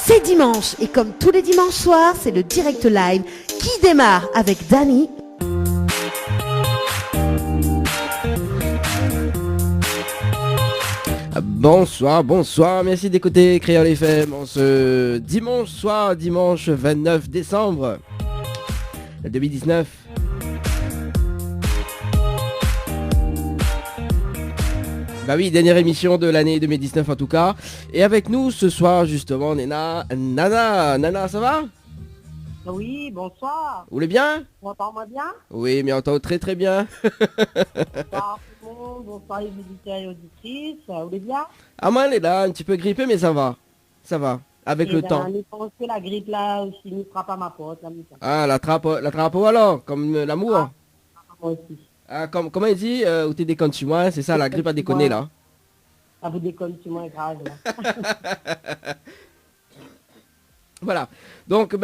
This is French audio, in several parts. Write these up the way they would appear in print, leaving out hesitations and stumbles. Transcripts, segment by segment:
C'est dimanche et comme tous les dimanches soirs, c'est le direct live qui démarre avec Dani. Bonsoir, merci d'écouter Créole FM en ce dimanche soir, dimanche 29 décembre 2019. Bah oui, dernière émission de l'année 2019 en tout cas. Et avec nous ce soir justement, Nana, ça va? Oui, bonsoir. Vous voulez bien? On m'entend bien? Oui, mais on entend très très bien. Bonsoir tout le monde, bonsoir les auditeurs et auditrices. Vous voulez bien? Ah moi elle est là, un petit peu grippée mais ça va, avec le temps. Je pense que la grippe là aussi ne frappe à ma porte. Ah, la trappe alors, comme l'amour. Ah, moi aussi. Ah, comment il dit, où t'es déconne sur moi, c'est ça, la grippe a déconné là. Ça vous déconne sur moi grave là. Voilà, donc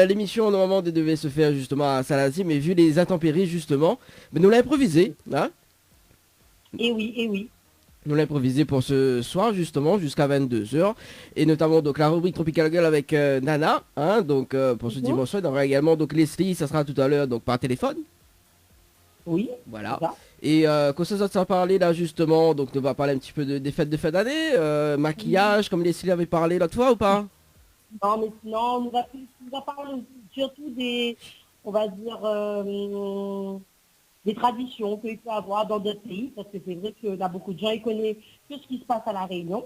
l'émission normalement devait se faire justement à Salazie, mais vu les intempéries justement, nous l'avons improvisé, hein. Et oui. Nous l'avons improvisé pour ce soir justement jusqu'à 22h, et notamment donc la rubrique Tropical Girl avec Nana, hein, donc pour ce dimanche soir, il y aura également donc Leslie, ça sera tout à l'heure donc par téléphone. Oui. Voilà. Et quand ça va parler là justement, donc on va parler un petit peu des fêtes de fin d'année, maquillage, comme Leslie avait parlé l'autre fois ou pas? Non, mais sinon, on va parler surtout des, on va dire, des traditions qu'il peut avoir dans d'autres pays, parce que c'est vrai qu'il y a beaucoup de gens qui connaissent que ce qui se passe à La Réunion.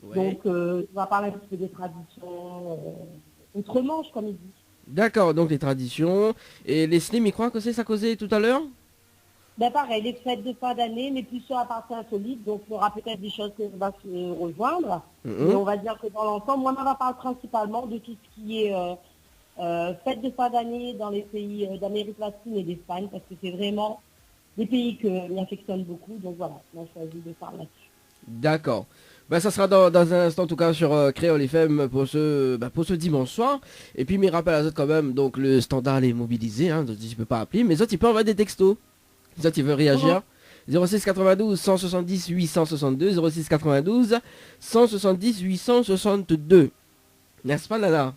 Ouais. Donc, on va parler un petit peu des traditions outre-Manche, comme il dit. D'accord, donc les traditions. Et Leslie, il croit que c'est ça causait tout à l'heure? Ben pareil, les fêtes de fin d'année, mais plus sur la partie insolite, donc il y aura peut-être des choses que va se rejoindre. Mais on va dire que dans l'ensemble, moi, on va parler principalement de tout ce qui est fêtes de fin d'année dans les pays d'Amérique latine et d'Espagne, parce que c'est vraiment des pays que m'affectionnent beaucoup. Donc voilà, on a choisi de parler là-dessus. D'accord. Ben, ça sera dans un instant en tout cas sur Créole FM pour ce dimanche soir. Et puis, mes rappels à autres quand même, donc le standard est mobilisé, hein, donc tu peux pas appeler, mais autres, il peut envoyer des textos. Ça, tu veux réagir? 06 92 170 862, 06 92 170 862. N'est-ce pas, Nana?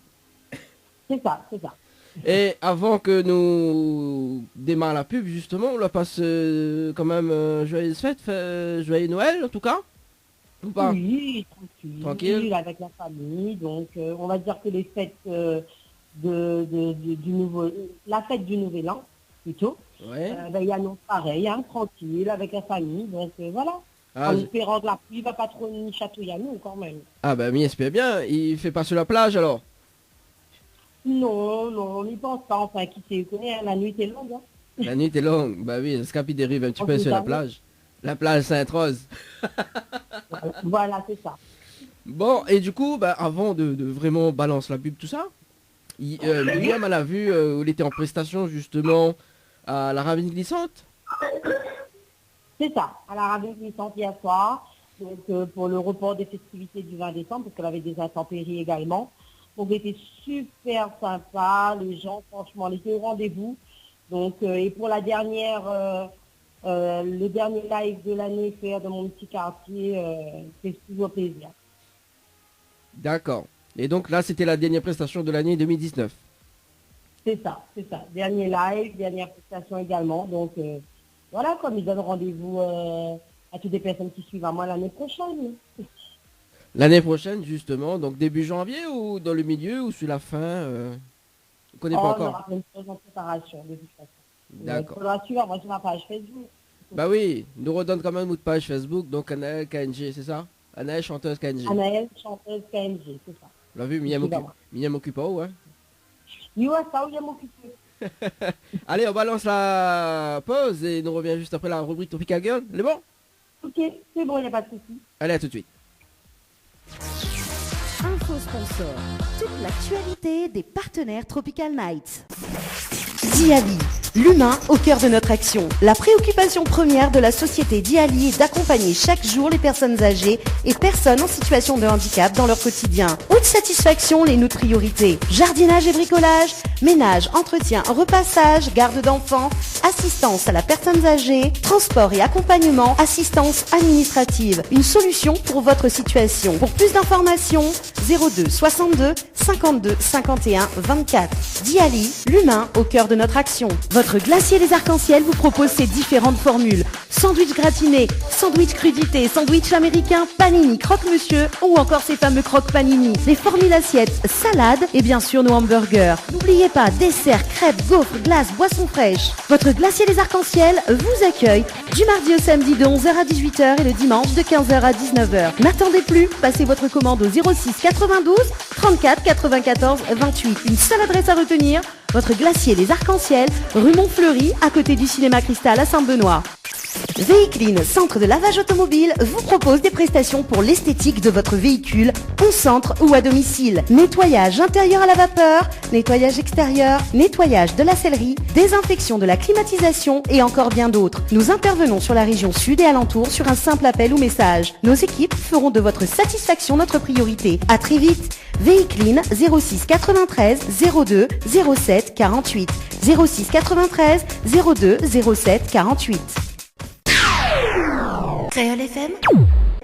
C'est ça. Et avant que nous démarre la pub, justement, on leur passe quand même joyeuse fête, joyeux Noël en tout cas? Ou pas? Oui, tranquille. Avec la famille. Donc, on va dire que les fêtes la fête du Nouvel An, plutôt. Ouais. Il annonce pareil, hein, tranquille, avec la famille, donc voilà. En espérant que la pluie va pas trop nous chatouiller à nous quand même. Ah bah mais espère bien, il fait pas sur la plage alors? Non, on n'y pense pas, enfin qui sait connaît, hein, la nuit est longue. Hein. La nuit est longue, bah oui, le Scapi dérive un petit peu sur la plage. La plage Sainte-Rose. Voilà, c'est ça. Bon, et du coup, avant de vraiment balancer la pub, tout ça, William elle a vu où il était en prestation justement à la Ravine Glissante. C'est ça, à la Ravine Glissante hier soir, donc pour le report des festivités du 20 décembre, parce qu'elle avait des intempéries également. Donc c'était super sympa, les gens franchement, ils étaient au rendez-vous. Donc et pour la dernière, le dernier live de l'année fait dans mon petit quartier, c'est toujours plaisir. D'accord. Et donc là c'était la dernière prestation de l'année 2019. C'est ça. Dernier live, dernière prestation également. Donc voilà, comme ils donnent rendez-vous à toutes les personnes qui suivent à moi l'année prochaine. L'année prochaine, justement, donc début janvier ou dans le milieu ou sur la fin on ne connaît pas encore. On aura plein de choses en préparation de toute façon. D'accord. Il faudra suivre moi sur ma page Facebook. Bah oui, nous redonne quand même notre page Facebook, donc Anaël KNG, c'est ça? Anaël chanteuse KNG. Anaël chanteuse KNG, c'est ça. On l'a vu, Mia m'occupe, ouais. Oui, ça, oui, m'occupe. Allez, on balance la pause et nous revient juste après la rubrique Tropical Girl. C'est bon? Ok, c'est bon, il n'y a pas de souci. Allez, à tout de suite. Info sponsor, toute l'actualité des partenaires Tropical Nights. Diali, l'humain au cœur de notre action. La préoccupation première de la société Diali est d'accompagner chaque jour les personnes âgées et personnes en situation de handicap dans leur quotidien. Haute satisfaction, les notre priorité. Jardinage et bricolage, ménage, entretien, repassage, garde d'enfants, assistance à la personne âgée, transport et accompagnement, assistance administrative. Une solution pour votre situation. Pour plus d'informations, 02 62 52 51 24. Diali, l'humain au cœur de notre action. Votre glacier des arcs-en-ciel vous propose ces différentes formules. Sandwich gratiné, sandwich crudité, sandwich américain, panini, croque-monsieur ou encore ces fameux croque-panini. Les formules assiettes, salades et bien sûr nos hamburgers. N'oubliez pas, dessert, crêpes, gaufres, glaces, boissons fraîches. Votre glacier des arcs-en-ciel vous accueille du mardi au samedi de 11h à 18h et le dimanche de 15h à 19h. N'attendez plus, passez votre commande au 06 92 34 94 28. Une seule adresse à retenir, votre glacier des arcs-en-ciel, rue Montfleury, à côté du cinéma Cristal à Saint-Benoît. Véhicline, centre de lavage automobile, vous propose des prestations pour l'esthétique de votre véhicule, au centre ou à domicile. Nettoyage intérieur à la vapeur, nettoyage extérieur, nettoyage de la sellerie, désinfection de la climatisation et encore bien d'autres. Nous intervenons sur la région sud et alentour sur un simple appel ou message. Nos équipes feront de votre satisfaction notre priorité. À très vite. Véhicline 06 93 02 07 48. 06 93 02 07 48. Créole FM.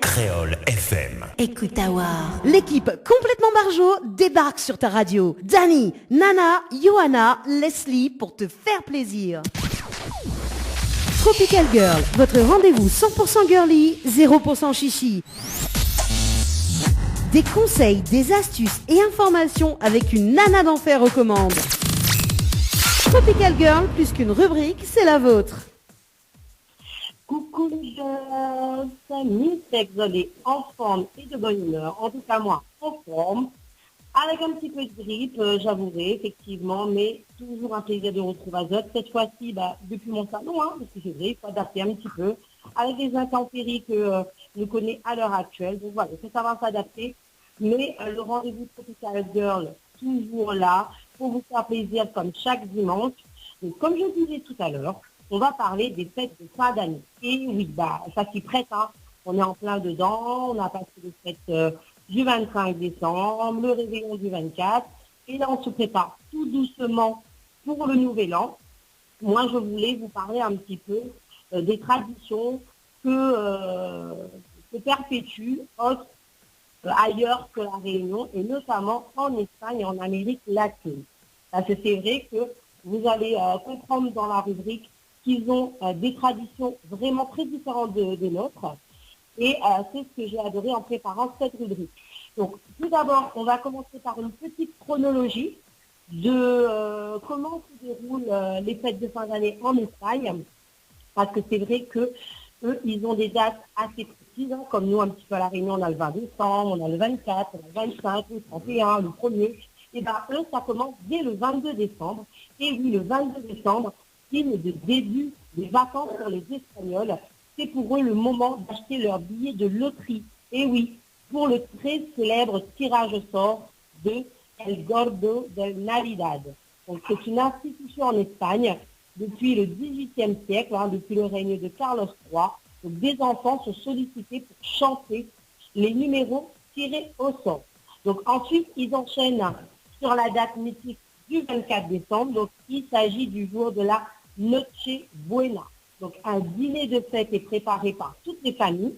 Créole FM. Écoute Awar. L'équipe complètement barjo débarque sur ta radio. Dani, Nana, Johanna, Leslie pour te faire plaisir. Tropical Girl, votre rendez-vous 100% girly, 0% chichi. Des conseils, des astuces et informations avec une nana d'enfer aux commandes. Tropical Girl, plus qu'une rubrique, c'est la vôtre. Coucou les gens, j'espère que vous allez en forme et de bonne humeur. En tout cas, moi, en forme. Avec un petit peu de grippe, j'avouerai, effectivement, mais toujours un plaisir de retrouver Azote. Cette fois-ci, depuis mon salon, parce que c'est vrai, il faut adapter un petit peu, avec les intempéries que nous connaissons à l'heure actuelle. Donc voilà, il faut savoir s'adapter. Mais le rendez-vous Tropical Girl, toujours là, pour vous faire plaisir comme chaque dimanche. Donc, comme je disais tout à l'heure, on va parler des fêtes de fin d'année. Et oui, ça s'y prête, on est en plein dedans, on a passé les fêtes du 25 décembre, le réveillon du 24, et là on se prépare tout doucement pour le nouvel an. Moi je voulais vous parler un petit peu des traditions que perpétuent ailleurs que la Réunion, et notamment en Espagne et en Amérique latine. Parce que c'est vrai que vous allez comprendre dans la rubrique qu'ils ont des traditions vraiment très différentes des nôtres. Et c'est ce que j'ai adoré en préparant cette rubrique. Donc, tout d'abord, on va commencer par une petite chronologie de comment se déroulent les fêtes de fin d'année en Espagne. Parce que c'est vrai que eux, ils ont des dates assez précises, comme nous, un petit peu à La Réunion, on a le 20 décembre, on a le 24, on a le 25, le 31, le 1er. Et eux, ça commence dès le 22 décembre. Et oui, le 22 décembre, signe de début des vacances pour les Espagnols. C'est pour eux le moment d'acheter leur billet de loterie. Et oui, pour le très célèbre tirage au sort de El Gordo del Navidad. Donc c'est une institution en Espagne depuis le XVIIIe siècle, depuis le règne de Carlos III. Donc des enfants sont sollicités pour chanter les numéros tirés au sort. Donc ensuite, ils enchaînent sur la date mythique du 24 décembre. Donc il s'agit du jour de la Noche Buena. Donc un dîner de fête est préparé par toutes les familles.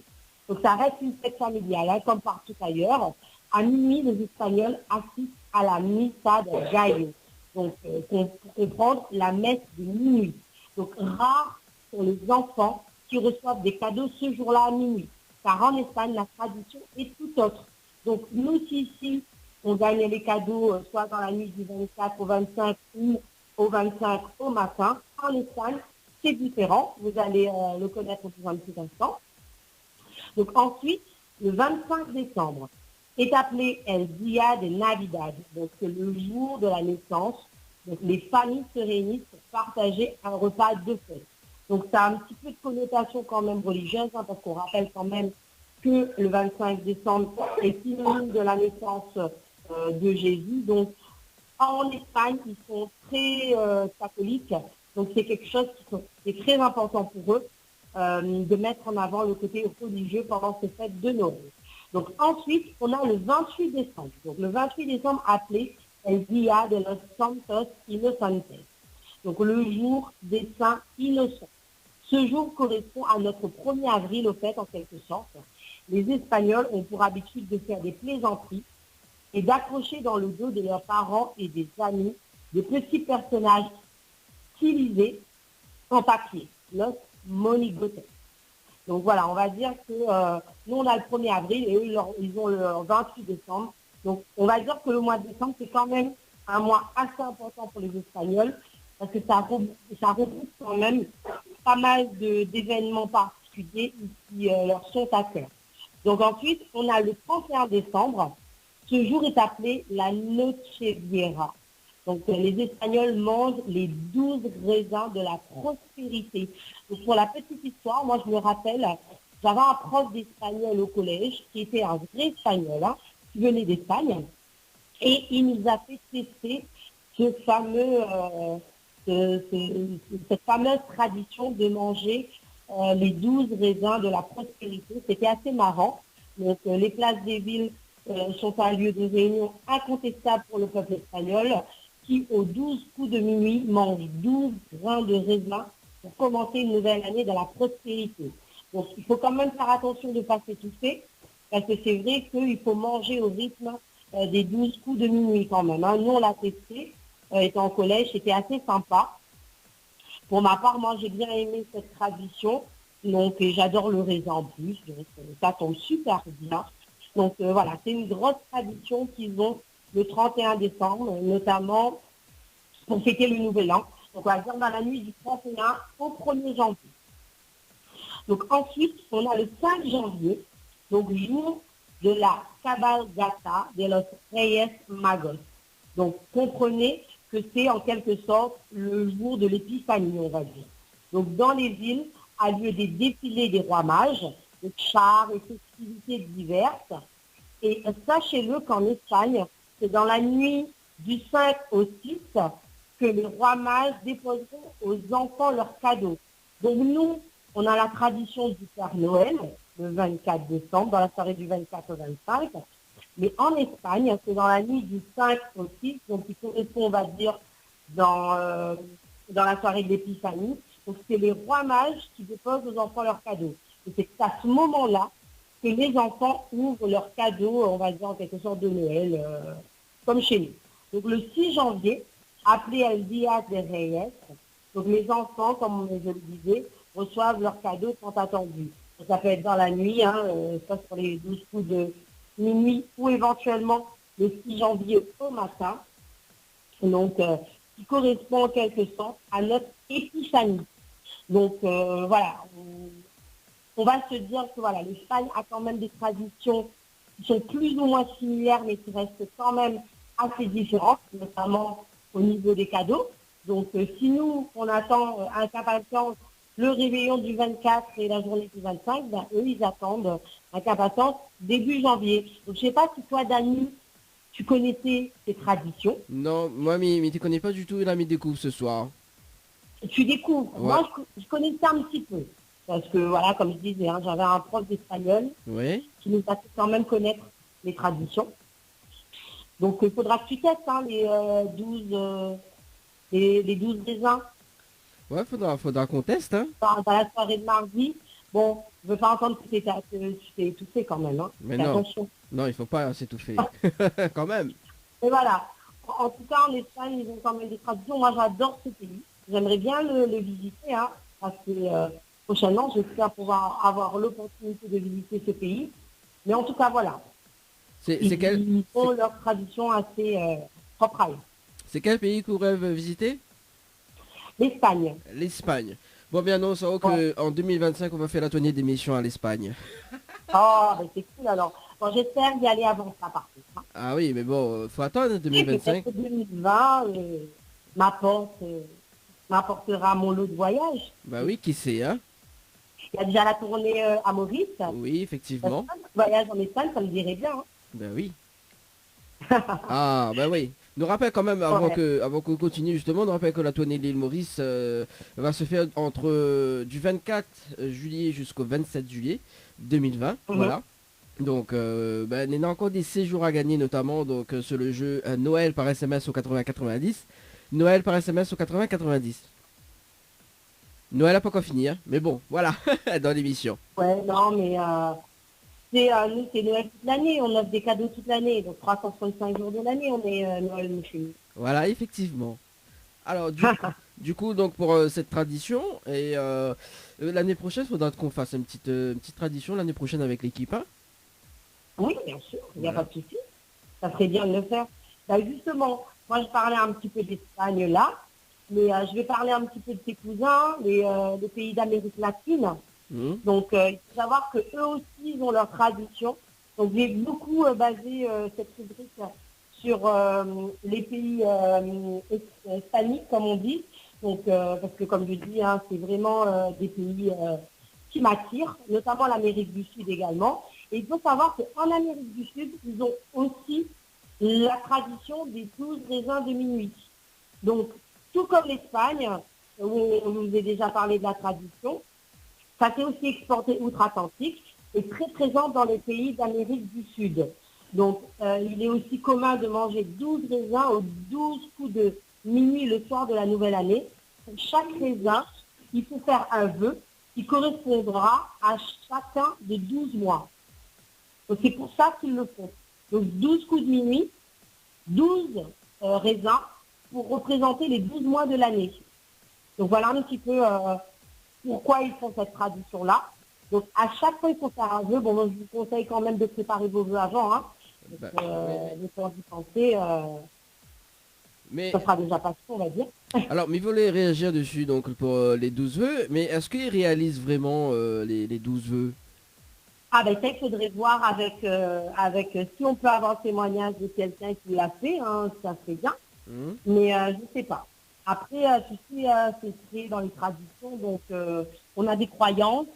Donc ça reste une fête familiale, comme partout ailleurs. À minuit, les Espagnols assistent à la Misa de Gallo. Donc pour comprendre la messe de minuit. Donc rares sont les enfants qui reçoivent des cadeaux ce jour-là à minuit. Car en Espagne, la tradition est tout autre. Donc nous ici, on gagne les cadeaux soit dans la nuit du 24 au 25 ou au 25 au matin. En Espagne, c'est différent. Vous allez le connaître dans un petit instant. Donc ensuite, le 25 décembre est appelé El Día de Navidad. Donc c'est le jour de la naissance. Donc les familles se réunissent pour partager un repas de fête. Donc ça a un petit peu de connotation quand même religieuse, parce qu'on rappelle quand même que le 25 décembre est synonyme de la naissance de Jésus. Donc En Espagne, ils sont très catholiques, donc c'est quelque chose qui est très important pour eux, de mettre en avant le côté religieux pendant ces fêtes de Noël. Donc ensuite, on a le 28 décembre. Donc le 28 décembre appelé El Día de los Santos Inocentes. Donc le jour des saints innocents. Ce jour correspond à notre 1er avril, au fait, en quelque sorte. Les Espagnols ont pour habitude de faire des plaisanteries et d'accrocher dans le dos de leurs parents et des amis des petits personnages stylisés en papier, los monigotes. Donc voilà, on va dire que nous on a le 1er avril et eux ils ont le 28 décembre. Donc on va dire que le mois de décembre c'est quand même un mois assez important pour les Espagnols parce que ça regroupe quand même pas mal d'événements particuliers qui leur sont à cœur. Donc ensuite, on a le 31 décembre. Ce jour est appelé la Nocheviera. Donc les Espagnols mangent les 12 raisins de la prospérité. Donc pour la petite histoire, moi je me rappelle, j'avais un prof d'espagnol au collège qui était un vrai espagnol, qui venait d'Espagne, et il nous a fait tester cette fameuse tradition de manger les 12 raisins de la prospérité. C'était assez marrant. Donc les places des villes sont un lieu de réunion incontestable pour le peuple espagnol qui, aux 12 coups de minuit, mange 12 grains de raisin pour commencer une nouvelle année dans la prospérité. Donc il faut quand même faire attention de ne pas s'étouffer parce que c'est vrai qu'il faut manger au rythme des 12 coups de minuit quand même. Nous, on l'a testé, étant au collège, c'était assez sympa. Pour ma part, moi, j'ai bien aimé cette tradition. Donc, et j'adore le raisin en plus. Donc, ça tombe super bien. Donc, voilà, c'est une grosse tradition qu'ils ont le 31 décembre, notamment pour fêter le Nouvel An. Donc, on va dire dans la nuit du 31 au 1er janvier. Donc, ensuite, on a le 5 janvier, donc jour de la Cabalgata de los Reyes Magos. Donc, comprenez que c'est en quelque sorte le jour de l'épiphanie, on va dire. Donc, dans les villes, a lieu des défilés des rois mages, de chars et festivités diverses. Et sachez-le qu'en Espagne, c'est dans la nuit du 5 au 6 que les rois mages déposeront aux enfants leurs cadeaux. Donc, nous, on a la tradition du Père Noël, le 24 décembre, dans la soirée du 24 au 25. Mais en Espagne, c'est dans la nuit du 5 au 6, donc il correspond, on va dire, dans la soirée de l'Épiphanie. Donc c'est les rois mages qui déposent aux enfants leurs cadeaux. Et c'est à ce moment-là que les enfants ouvrent leurs cadeaux, on va dire en quelque sorte de Noël, comme chez nous. Donc le 6 janvier, appelé El Día de Reyes, donc les enfants, comme je le disais, reçoivent leurs cadeaux tant attendus. Donc, ça peut être dans la nuit, ça sur les 12 coups de minuit ou éventuellement le 6 janvier au matin. Donc, qui correspond en quelque sorte à notre épiphanie. Donc, voilà, on va se dire que voilà, l'Espagne a quand même des traditions qui sont plus ou moins similaires, mais qui restent quand même assez différentes, notamment au niveau des cadeaux. Donc, si nous, on attend avec impatience le réveillon du 24 et la journée du 25, ben, eux, ils attendent avec impatience début janvier. Donc, je ne sais pas si toi, Dani, tu connaissais ces traditions. Non, moi, mais tu connais pas du tout, il a mis des coups ce soir. Tu découvres. Ouais. Moi, je connaissais un petit peu. Parce que, voilà, comme je disais, j'avais un prof d'espagnol Oui. qui nous a fait quand même connaître les traditions. Donc, il faudra que tu testes les 12 raisins Ouais, faudra qu'on teste, hein. dans la soirée de mardi. Bon, je ne veux pas entendre que tu t'es étouffé quand même. Mais Fais non. attention. Non, il faut pas s'étouffer. Quand même. Et voilà. En tout cas, en Espagne, ils ont quand même des traditions. Moi, j'adore ce pays. J'aimerais bien le visiter, parce que prochainement, j'espère pouvoir avoir l'opportunité de visiter ce pays. Mais en tout cas, voilà. Ils ont leurs traditions assez propres à eux. C'est quel pays qu'on rêve visiter? L'Espagne. L'Espagne. Bon, bien non, c'est vrai qu'en 2025, on va faire la tournée d'émissions à l'Espagne. Oh, ben c'est cool alors. Bon, j'espère y aller avant ça, par contre. Ah oui, mais bon, faut attendre 2025. Peut-être que 2020 m'apportera mon lot de voyage. Bah oui, qui sait, hein? Il y a déjà la tournée à Maurice. Oui, effectivement. Le voyage en Espagne, ça me dirait bien. Bah oui. Ah, bah oui. Nous rappelle quand même, avant qu'on continue justement, nous rappelle que la tournée de l'île Maurice va se faire entre du 24 juillet jusqu'au 27 juillet 2020. Voilà. Donc, il y a encore des séjours à gagner, notamment donc, sur le jeu Noël par SMS au 80-90. Noël par SMS au 80-90. Noël n'a pas encore fini, hein, mais bon, voilà, dans l'émission. Ouais, non, mais nous, c'est Noël toute l'année. On offre des cadeaux toute l'année. Donc, 365 jours de l'année, on est Noël, monsieur. Voilà, effectivement. Alors, du coup, donc pour cette tradition, et l'année prochaine, il faudra qu'on fasse une petite tradition l'année prochaine avec l'équipe. Hein. Oui, bien sûr, il n'y a pas de souci. Ça serait bien de le faire. Bah, justement, moi, je parlais un petit peu d'Espagne là, mais je vais parler un petit peu de tes cousins, les pays d'Amérique latine. Donc, il faut savoir qu'eux aussi, ils ont leur tradition. Donc, j'ai beaucoup basé cette rubrique sur les pays hispaniques, comme on dit. Donc, parce que, comme je dis, hein, c'est vraiment des pays qui m'attirent, notamment l'Amérique du Sud également. Et il faut savoir qu'en Amérique du Sud, ils ont aussi la tradition des 12 raisins de minuit. Donc, tout comme l'Espagne, où on nous a déjà parlé de la tradition, ça s'est aussi exporté outre-Atlantique et très présent dans les pays d'Amérique du Sud. Donc, il est aussi commun de manger 12 raisins aux 12 coups de minuit le soir de la nouvelle année. Pour chaque raisin, il faut faire un vœu qui correspondra à chacun des 12 mois. Donc, c'est pour ça qu'ils le font. Donc, 12 coups de minuit, 12 raisins pour représenter les 12 mois de l'année. Donc, voilà un petit peu pourquoi ils font cette tradition-là. Donc, à chaque fois, il faut faire un vœu. Bon, moi, je vous conseille quand même de préparer vos vœux avant. Hein. Donc, le temps d'y penser, mais ça sera déjà passé, on va dire. alors, mais il voulait réagir dessus donc pour les 12 vœux, mais est-ce qu'ils réalisent vraiment les 12 vœux? Ah ben ça, il faudrait voir avec si on peut avoir un témoignage de quelqu'un qui l'a fait, hein, ça serait bien. Mais je ne sais pas. Après, tu sais, c'est créé dans les traditions, donc on a des croyances,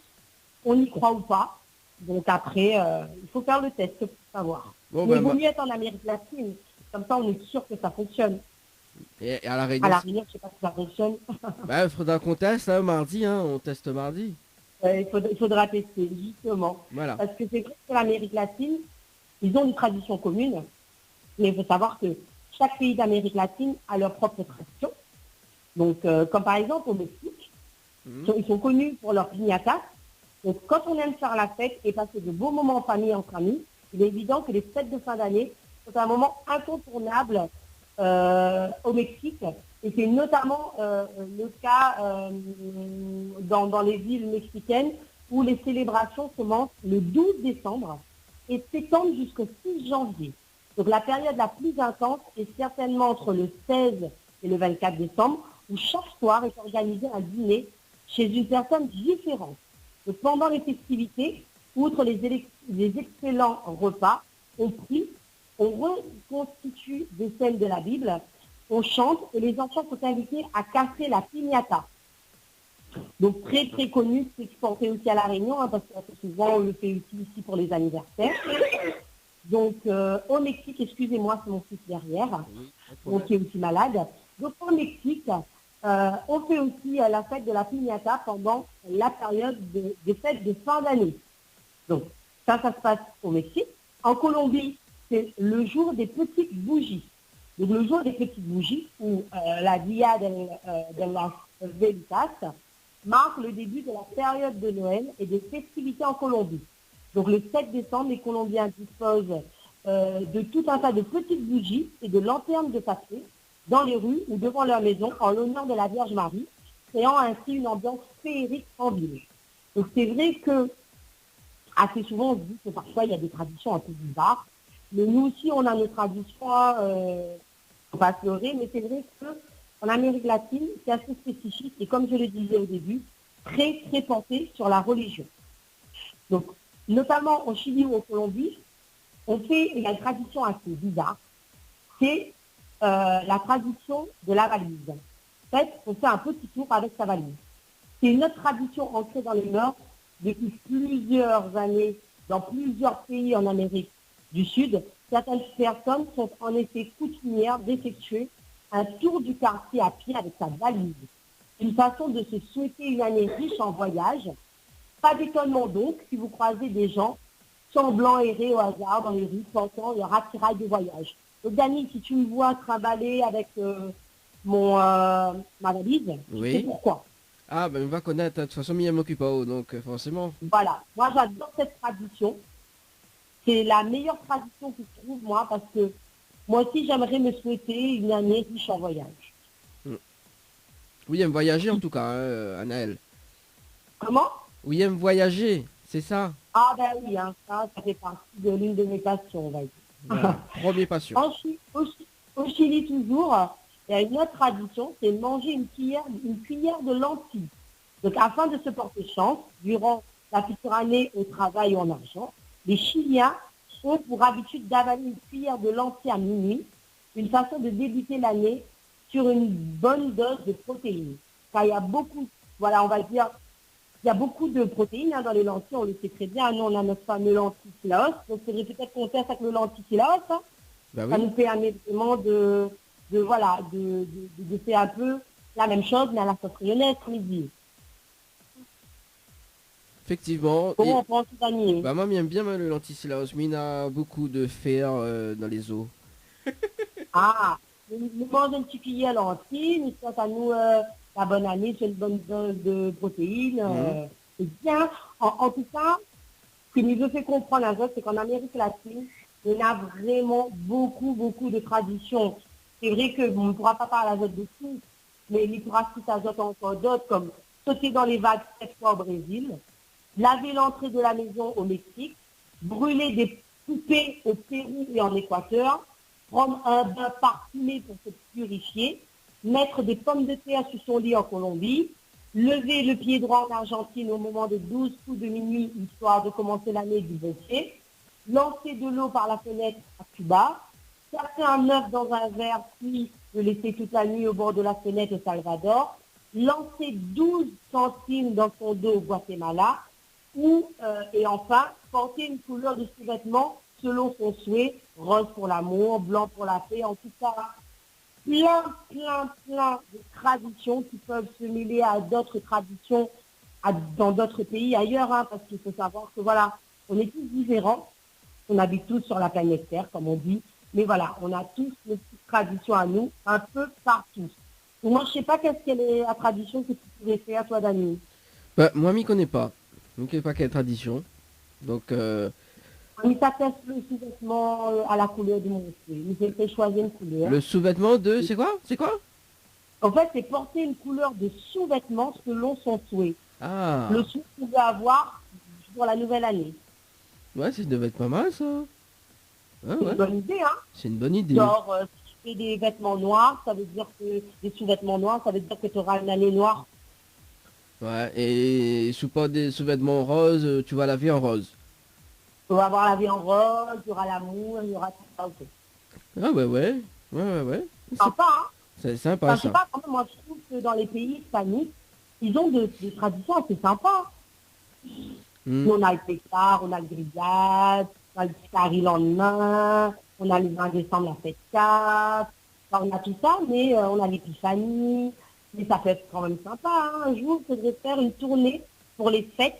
on y croit ou pas. Donc après, il faut faire le test pour savoir. Bon, mais il vaut mieux être en Amérique latine, comme ça on est sûr que ça fonctionne. Et à la Réunion, je ne sais pas si ça fonctionne. il faudra qu'on teste mardi, hein, on teste mardi. Il faudra tester, justement. Voilà. Parce que c'est vrai que l'Amérique latine, ils ont une tradition commune, mais il faut savoir que chaque pays d'Amérique latine a leur propre tradition. Donc, comme par exemple au Mexique, ils sont connus pour leur piñata. Donc, quand on aime faire la fête et passer de beaux moments en famille, entre amis, il est évident que les fêtes de fin d'année sont un moment incontournable au Mexique. Et c'est notamment le cas dans les villes mexicaines où les célébrations commencent le 12 décembre et s'étendent jusqu'au 6 janvier. Donc la période la plus intense est certainement entre le 16 et le 24 décembre, où chaque soir est organisé un dîner chez une personne différente. Donc pendant les festivités, outre les excellents repas, on prie, on reconstitue des scènes de la Bible, on chante et les enfants sont invités à casser la piñata. Donc très très connu, c'est exporté aussi à La Réunion, hein, parce que souvent on le fait ici pour les anniversaires. Donc au Mexique, excusez-moi, c'est mon fils derrière, donc qui est aussi malade. Donc au Mexique, on fait aussi la fête de la piñata pendant la période des fêtes de fin d'année. Donc ça se passe au Mexique. En Colombie, c'est le jour des petites bougies. Donc le jour des petites bougies, où la Dia de las Velitas marque le début de la période de Noël et des festivités en Colombie. Donc le 7 décembre, les Colombiens disposent de tout un tas de petites bougies et de lanternes de papier dans les rues ou devant leur maison en l'honneur de la Vierge Marie, créant ainsi une ambiance féerique en ville. Donc c'est vrai que assez souvent on se dit que parfois il y a des traditions un peu bizarres, mais nous aussi on a nos traditions, on va se leurrer, mais c'est vrai qu'en Amérique latine c'est assez spécifique et comme je le disais au début, très très porté sur la religion. Donc notamment au Chili ou en Colombie, il y a une tradition assez bizarre, c'est la tradition de la valise. En fait, on fait un petit tour avec sa valise. C'est une autre tradition ancrée dans les mœurs depuis plusieurs années, dans plusieurs pays en Amérique du Sud, certaines personnes sont en effet coutumières d'effectuer un tour du quartier à pied avec sa valise. Une façon de se souhaiter une année riche en voyage. Pas d'étonnement donc si vous croisez des gens semblant errer au hasard dans les rues, pensant leur attirail de voyage. Donc Dani, si tu me vois trimballer avec ma valise, tu sais Oui. pourquoi. Ah, ben, on va connaître, hein. De toute façon, Mia m'occupe pas, donc forcément. Voilà, moi j'adore cette tradition. C'est la meilleure tradition que je trouve, moi, parce que moi aussi j'aimerais me souhaiter une année riche en voyage. Oui, aime voyager en tout cas, hein, Anaël. Comment? Oui, aime voyager, c'est ça. Ah ben oui, hein, ça fait partie de l'une de mes passions, on va dire. Voilà. Premier passion. Au Chili toujours, il y a une autre tradition, c'est manger une cuillère de lentilles. Donc afin de se porter chance, durant la future année au travail ou en argent, les Chiliens ont pour habitude d'avaler une cuillère de lentilles à minuit, une façon de débuter l'année sur une bonne dose de protéines. Car il y a beaucoup, voilà, on va dire, il y a beaucoup de protéines dans les lentilles, on le sait très bien. Nous, on a notre fameux lentilles-Laos. Donc, c'est peut-être qu'on teste avec le lentilles-Laos. Bah Ça oui, nous permet vraiment de faire un peu la même chose, mais à la sauce lyonnaise, comme ils disent. effectivement. Comment on pense gagner? Bah moi, j'aime bien le lenticulaos, mais il a beaucoup de fer dans les os. Ah, nous mangeons une petite cuillère lentilles, nous souhaitons à nous la bonne année sur une bonne dose de protéines. C'est bien. En tout cas, ce qui nous fait comprendre un autre, c'est qu'en Amérique latine, on a vraiment beaucoup, beaucoup de traditions. C'est vrai qu'on ne pourra pas parler à d'autres de tout, mais il pourra citer à d'autres encore d'autres, comme sauter dans les vagues 7 fois au Brésil, laver l'entrée de la maison au Mexique, brûler des poupées au Pérou et en Équateur, prendre un bain parfumé pour se purifier, mettre des pommes de terre sur son lit en Colombie, lever le pied droit en Argentine au moment des 12 coups de minuit, histoire de commencer l'année du bon pied, lancer de l'eau par la fenêtre à Cuba, casser un œuf dans un verre, puis le laisser toute la nuit au bord de la fenêtre au Salvador, lancer 12 centimes dans son dos au Guatemala, et enfin, porter une couleur de sous-vêtements selon son souhait, rose pour l'amour, blanc pour la paix, en tout cas, plein de traditions qui peuvent se mêler à d'autres traditions dans d'autres pays ailleurs, hein, parce qu'il faut savoir que voilà, on est tous différents, on habite tous sur la planète Terre, comme on dit, mais voilà, on a tous nos petites traditions à nous, un peu partout. Donc moi, je sais pas quelle est la tradition que tu pourrais faire, toi, Dani. Bah, moi, je m'y connais pas. Je ne connais pas quelle tradition. Donc, Mais ça teste le sous-vêtement à la couleur de mon souhait. Nous j'ai fait choisir une couleur. le sous-vêtement de... C'est quoi? C'est quoi? En fait, c'est porter une couleur de sous-vêtement selon son souhait. Ah, Le souhait que vous pouvez avoir pour la nouvelle année. ouais, ça devait être pas mal, ça. Ah, C'est ouais, une bonne idée, hein. c'est une bonne idée. Genre, si tu fais des vêtements noirs, ça veut dire que des sous-vêtements noirs, ça veut dire que tu auras une année noire. Ouais, et sous pas des sous-vêtements roses, tu vas laver en rose. Tu vas avoir la vie en rose, il y aura l'amour, il y aura tout ça. Ok. Ah, ouais. Sympa, hein. C'est sympa, Enfin, je sais ça. pas, quand même, moi, je trouve que dans les pays hispaniques, ils ont des traditions assez sympas. Hmm. Nous, on a le pétard, on a le grillade, on a le Paris lendemain, on a le 20 décembre la fête 4, enfin, on a tout ça, mais on a l'épiphanie, mais ça peut être quand même sympa, hein. Un jour, il faudrait faire une tournée pour les fêtes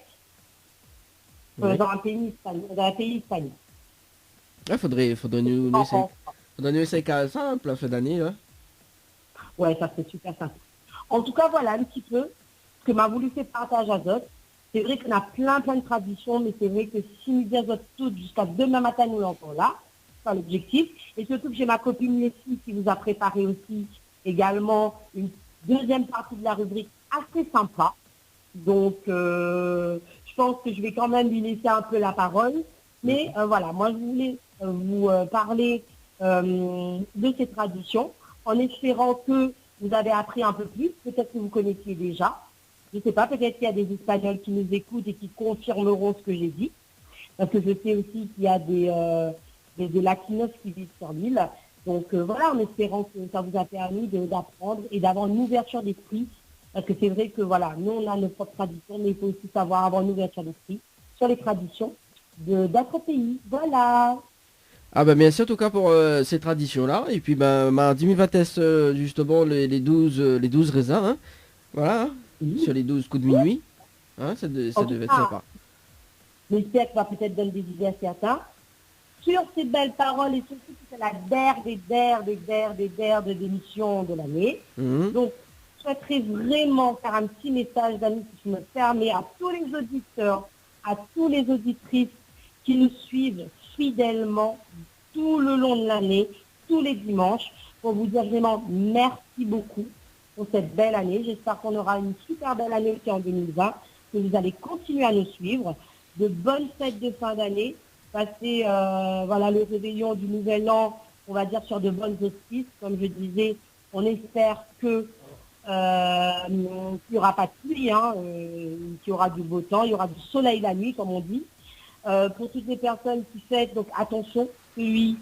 Ouais. dans un pays hispanique. Ouais, faudrait nous En laisser... France. Faudrait nous laisser qu'à simple, la fin d'année, ouais. Ouais, ça c'est super sympa. En tout cas, voilà un petit peu ce que m'a voulu faire partage à Zot. C'est vrai qu'on a plein de traditions, mais c'est vrai que si nous disons toutes jusqu'à demain matin, nous l'entendons là. C'est ça l'objectif. Et surtout que j'ai ma copine Leslie qui vous a préparé aussi également une deuxième partie de la rubrique assez sympa. Donc, je pense que je vais quand même lui laisser un peu la parole. Mais voilà, moi je voulais vous parler de ces traditions en espérant que vous avez appris un peu plus. Peut-être que vous connaissiez déjà. Je ne sais pas, peut-être qu'il y a des Espagnols qui nous écoutent et qui confirmeront ce que j'ai dit. Parce que je sais aussi qu'il y a des Latinos qui vivent sur l'île. Donc voilà, en espérant que ça vous a permis d'apprendre et d'avoir une ouverture d'esprit. Parce que c'est vrai que voilà, nous on a nos propres traditions, mais il faut aussi savoir avoir une ouverture d'esprit sur les traditions d'autres pays. Voilà. Ah bah merci en tout cas pour ces traditions-là. Et puis bah, mardi, mi va tester justement les 12 raisins. Hein. Voilà, hein, Oui. sur les 12 coups de minuit. Hein, ça En tout devait être cas, sympa. j'espère que va peut-être donner des idées à certains. Sur ces belles paroles et surtout que c'est la der de l'émission de l'année. Mhm. Donc, je souhaiterais vraiment faire un petit message d'amis si je me permets à tous les auditeurs, à tous les auditrices qui nous suivent fidèlement tout le long de l'année, tous les dimanches, pour vous dire vraiment merci beaucoup pour cette belle année. J'espère qu'on aura une super belle année aussi en 2020, que vous allez continuer à nous suivre. De bonnes fêtes de fin d'année, passer voilà, le réveillon du nouvel an, on va dire sur de bonnes auspices. Comme je disais, on espère que qu'il n'y aura pas de pluie, hein, qu'il y aura du beau temps, il y aura du soleil la nuit, comme on dit. Pour toutes les personnes qui fêtent, donc attention, celui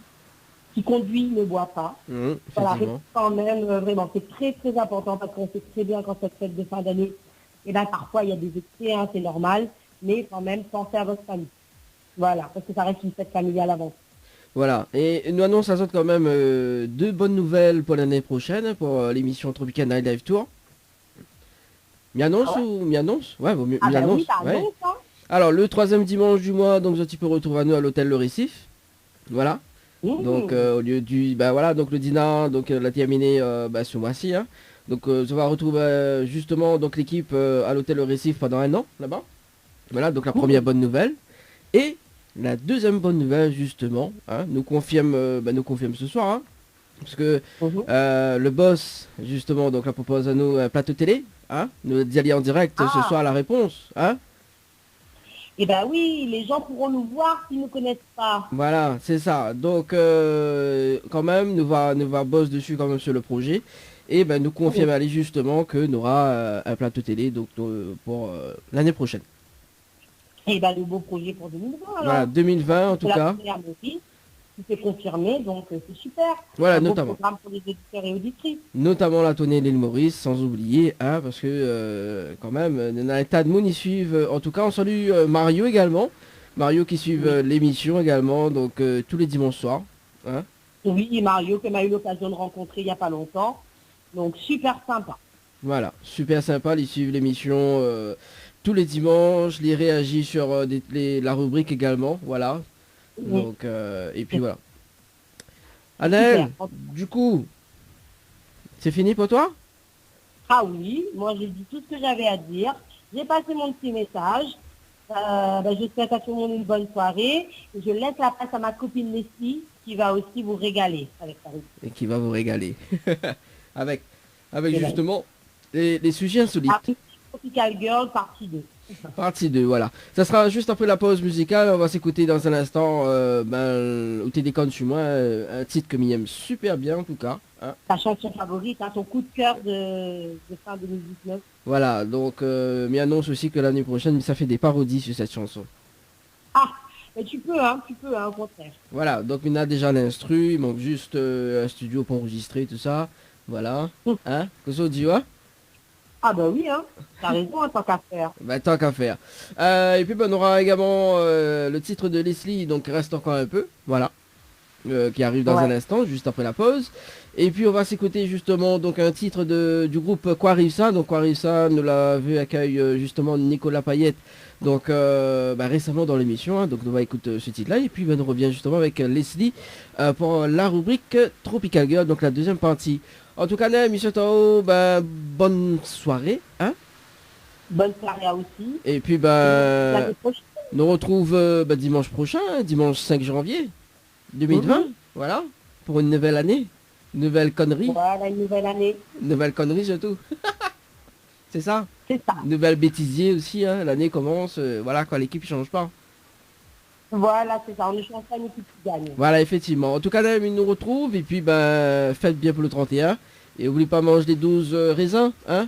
qui conduit ne boit pas. Mhm, Voilà, effectivement. quand même, vraiment, c'est très très important parce qu'on sait très bien quand cette fête de fin d'année, et là parfois il y a des excès, hein, c'est normal, mais quand même pensez à votre famille. Voilà, parce que ça reste une fête familiale avant. Voilà, et nous annonce à autres quand même deux bonnes nouvelles pour l'année prochaine, pour l'émission Tropical Night Live Tour. Mi-annonce Ah ouais ou mi-annonce? Ouais, vaut mieux Ah ben mi-annonce. oui, ça Ouais. annonce, hein. Alors, le troisième dimanche du mois, donc tu peux retrouver à nous à l'hôtel Le Récif. Voilà. Mmh. Donc, au lieu du... Bah voilà, donc le dîner, donc l'a terminé ce mois-ci. Hein. Donc, ça va retrouver justement donc l'équipe à l'hôtel Le Récif pendant un an, là-bas. Voilà, donc la première bonne nouvelle. Et la deuxième bonne nouvelle, justement, hein, nous confirme ce soir, hein, parce que Mhm. le boss, justement, donc la propose à nous un plateau télé, hein, nous dit aller en direct ce Ah. soir la réponse, hein. Eh ben oui, les gens pourront nous voir s'ils ne nous connaissent pas. Voilà, c'est ça. Donc, quand même, nous va boss dessus quand même sur le projet, et ben nous confirme aller justement que nous aura un plateau télé donc pour l'année prochaine. Eh ben le beau projet pour 2020 alors. Voilà, 2020 en C'est tout la cas. première aussi, tout est confirmé, donc c'est super. Voilà, Un beau notamment. programme pour les auditeurs et auditrices. Notamment la tournée de l'île Maurice, sans oublier, hein, parce que quand même, il y en a un tas de monde qui suivent. En tout cas, on salue Mario également. Mario qui suit Oui. l'émission également, donc tous les dimanches soirs. Hein. Oui, Mario, qu'on a eu l'occasion de rencontrer il n'y a pas longtemps. Donc super sympa. Voilà, super sympa, ils suivent l'émission tous les dimanches, ils réagissent sur la rubrique également, voilà. Oui. Donc, et puis voilà. Anaël, Super. du coup, c'est fini pour toi? Ah oui, moi j'ai dit tout ce que j'avais à dire. J'ai passé mon petit message. Je souhaite à tout le monde une bonne soirée. Et je laisse la place à ma copine Leslie qui va aussi vous régaler avec sa rubrique. Et qui va vous régaler. avec C'est justement les sujets insolites. Ah, Tropical Girl, partie 2. Partie 2, voilà. Ça sera juste après la pause musicale. On va s'écouter dans un instant où t'es déconnes sur moi, un titre que m'y aime super bien en tout cas. Hein. Ta chanson favorite, hein, ton coup de cœur de fin 2019. Voilà, donc m'y annonce aussi que l'année prochaine, ça fait des parodies sur cette chanson. Ah, mais tu peux, au contraire. Voilà, donc on a déjà l'instru, il manque juste un studio pour enregistrer tout ça. Voilà. Hein? Que ça dit, ouais? Ah bah oui, hein. T'as raison, hein, tant qu'à faire. Bah, tant qu'à faire. Et puis on aura également le titre de Leslie, donc reste encore un peu, voilà, qui arrive dans Ouais. un instant, juste après la pause. Et puis on va s'écouter justement donc un titre du groupe Quoi arrive ça. Donc Quoi arrive ça, nous l'a vu accueille justement Nicolas Payette, donc récemment dans l'émission. Hein, donc on va écouter ce titre-là et puis on revient justement avec Leslie pour la rubrique Tropical Girl, donc la deuxième partie. En tout cas, Monsieur Tao, bonne soirée, hein. Bonne soirée à aussi. Et puis L'année prochaine. nous retrouve dimanche prochain, hein, dimanche 5 janvier 2020, voilà, pour une nouvelle année, nouvelle connerie, Voilà, une nouvelle année. nouvelle connerie surtout. C'est ça, C'est ça. nouvelle bêtisier aussi, hein, l'année commence, voilà, quand l'équipe change pas. Voilà, c'est ça. On ne change pas une équipe qui gagne. Voilà, effectivement. En tout cas, il nous retrouve et puis faites bien pour le 31. Et n'oubliez pas manger les 12 raisins, hein.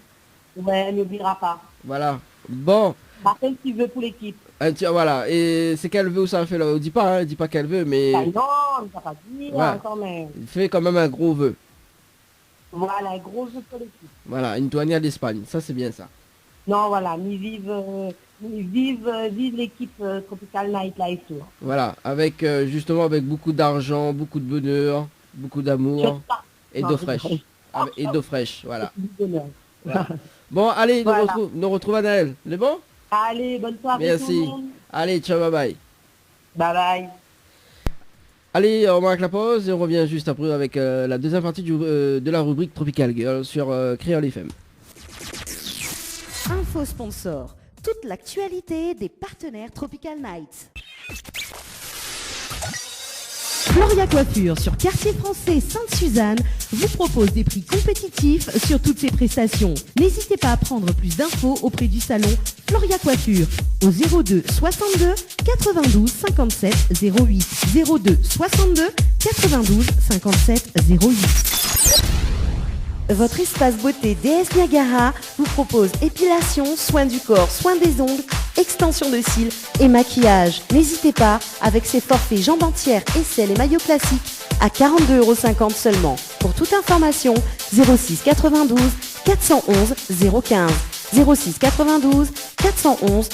Ouais, n'oubliera pas. Voilà. Bon, Marcel qui veut pour l'équipe. tiens, voilà. Et c'est qu'elle veut où ça fait là. On dit pas, hein, dit pas qu'elle veut, mais Ah non, on ne t'a pas dit, Ouais. hein, quand même. il fait quand même un gros vœu. Voilà, gros jeu pour l'équipe. Voilà, une douanière d'Espagne, ça c'est bien ça. Non, voilà, ni vive Vive l'équipe Tropical Night Live Tour. Voilà, avec justement avec beaucoup d'argent, beaucoup de bonheur, beaucoup d'amour et d'eau fraîche. Et d'eau fraîche, voilà. Voilà. Bon, allez, Voilà. nous retrouve à Naël. C'est bon? Allez, bonne soirée tout Merci. le monde. Allez, ciao, bye bye. Bye bye. Allez, on marque la pause et on revient juste après avec la deuxième partie de la rubrique Tropical Girl sur Créole FM. Info sponsor. Toute l'actualité des partenaires Tropical Nights. Floria Coiffure sur Quartier Français Sainte-Suzanne vous propose des prix compétitifs sur toutes ses prestations. N'hésitez pas à prendre plus d'infos auprès du salon Floria Coiffure au 02 62 92 57 08 02 62 92 57 08. Votre espace beauté DS Niagara vous propose épilation, soins du corps, soins des ongles, extension de cils et maquillage. N'hésitez pas avec ses forfaits jambes entières, aisselles et maillots classiques à 42,50 € seulement. Pour toute information, 06 92 411 015. 06 92 411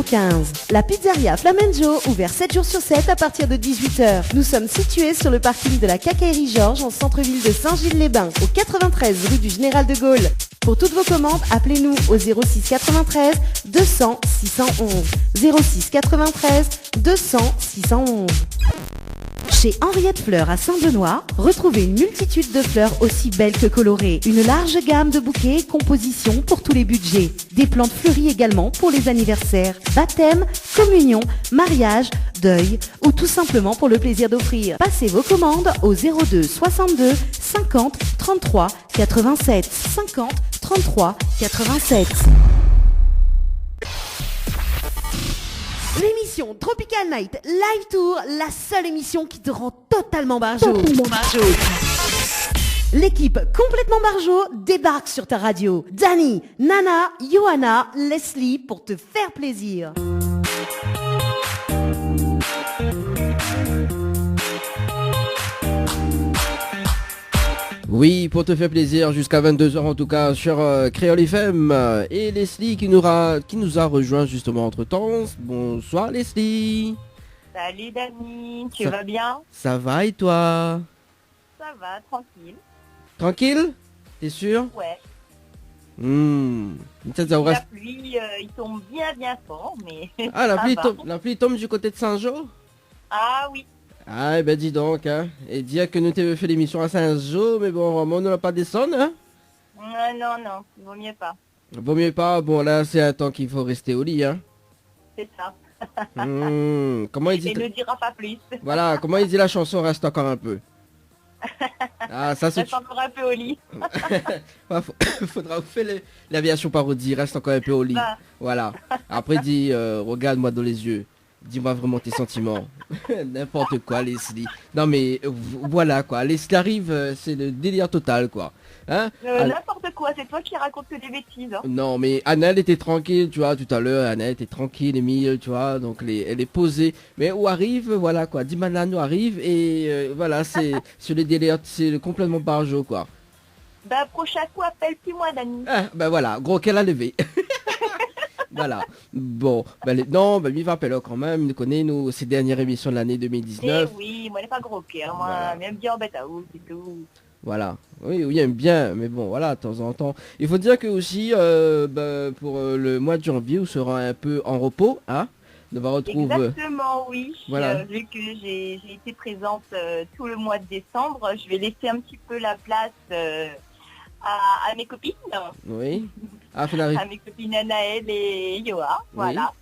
015. La pizzeria Flamenjo, ouvert 7 jours sur 7 à partir de 18h. Nous sommes situés sur le parking de la Quincaillerie Georges en centre-ville de Saint-Gilles-les-Bains, au 93 rue du Général de Gaulle. Pour toutes vos commandes, appelez-nous au 06 93 200 611. 06 93 200 611. Chez Henriette Fleurs à Saint-Benoît, retrouvez une multitude de fleurs aussi belles que colorées. Une large gamme de bouquets et compositions pour tous les budgets. Des plantes fleuries également pour les anniversaires, baptême, communion, mariage, deuil ou tout simplement pour le plaisir d'offrir. Passez vos commandes au 02 62 50 33 87. 50 33 87. L'émission Tropical Night Live Tour, la seule émission qui te rend totalement barjo. L'équipe complètement barjo débarque sur ta radio. Dani, Nana, Johanna, Leslie pour te faire plaisir. Oui, pour te faire plaisir jusqu'à 22h en tout cas sur Créole FM. Et Leslie qui nous a rejoint justement entre temps. Bonsoir Leslie. Salut Dani, tu vas bien? Ça va et toi? Ça va, tranquille. Tranquille? T'es sûr? Ouais. Ça La reste... pluie, il tombe bien fort, mais Ah, ça va. la pluie tombe du côté de Saint-Jean? Ah oui. Ah, ben dis donc, hein. Et dire que nous t'avons fait l'émission à Saint-Jean, mais bon, on ne va pas descendre, hein. Non, il vaut mieux pas. Vaut mieux pas, bon là c'est un temps qu'il faut rester au lit, hein. C'est ça. Comment il dit... Et ne dira pas plus. Voilà, comment il dit la chanson, reste encore un peu. Ah, ça c'est... Reste encore un peu au lit. Ouais, faudra faire l'aviation parodie, reste encore un peu au lit. Bah. Voilà. Après dis, regarde-moi dans les yeux. Dis-moi vraiment tes sentiments. N'importe quoi, Leslie. Non mais voilà quoi. Leslie arrive, c'est le délire total quoi. Hein? N'importe quoi, c'est toi qui racontes que des bêtises. Hein. Non mais Anna elle était tranquille, tu vois, tout à l'heure, Anna était tranquille, Emile, tu vois, donc elle est posée. Mais où arrive, voilà quoi, Dimana nous arrive et voilà, c'est sur les délires, c'est complètement barjo quoi. Bah prochain coup, appelle-moi Dani. Ah, ben voilà, gros qu'elle a levé. Voilà. Bon, non, lui va appeler quand même, il connaît nous ces dernières émissions de l'année 2019. Eh oui, moi n'est pas gros cœur, moi, Voilà. même bien en bête à ouf et tout. Voilà. Oui, il aime bien, mais bon, voilà, de temps en temps. Il faut dire que aussi, pour le mois de janvier, on sera un peu en repos, hein. On va retrouver... Exactement, oui. Voilà. Vu que j'ai été présente tout le mois de décembre, je vais laisser un petit peu la place à mes copines. Oui. Ah, À mes copines Anaël et Yoa. Voilà.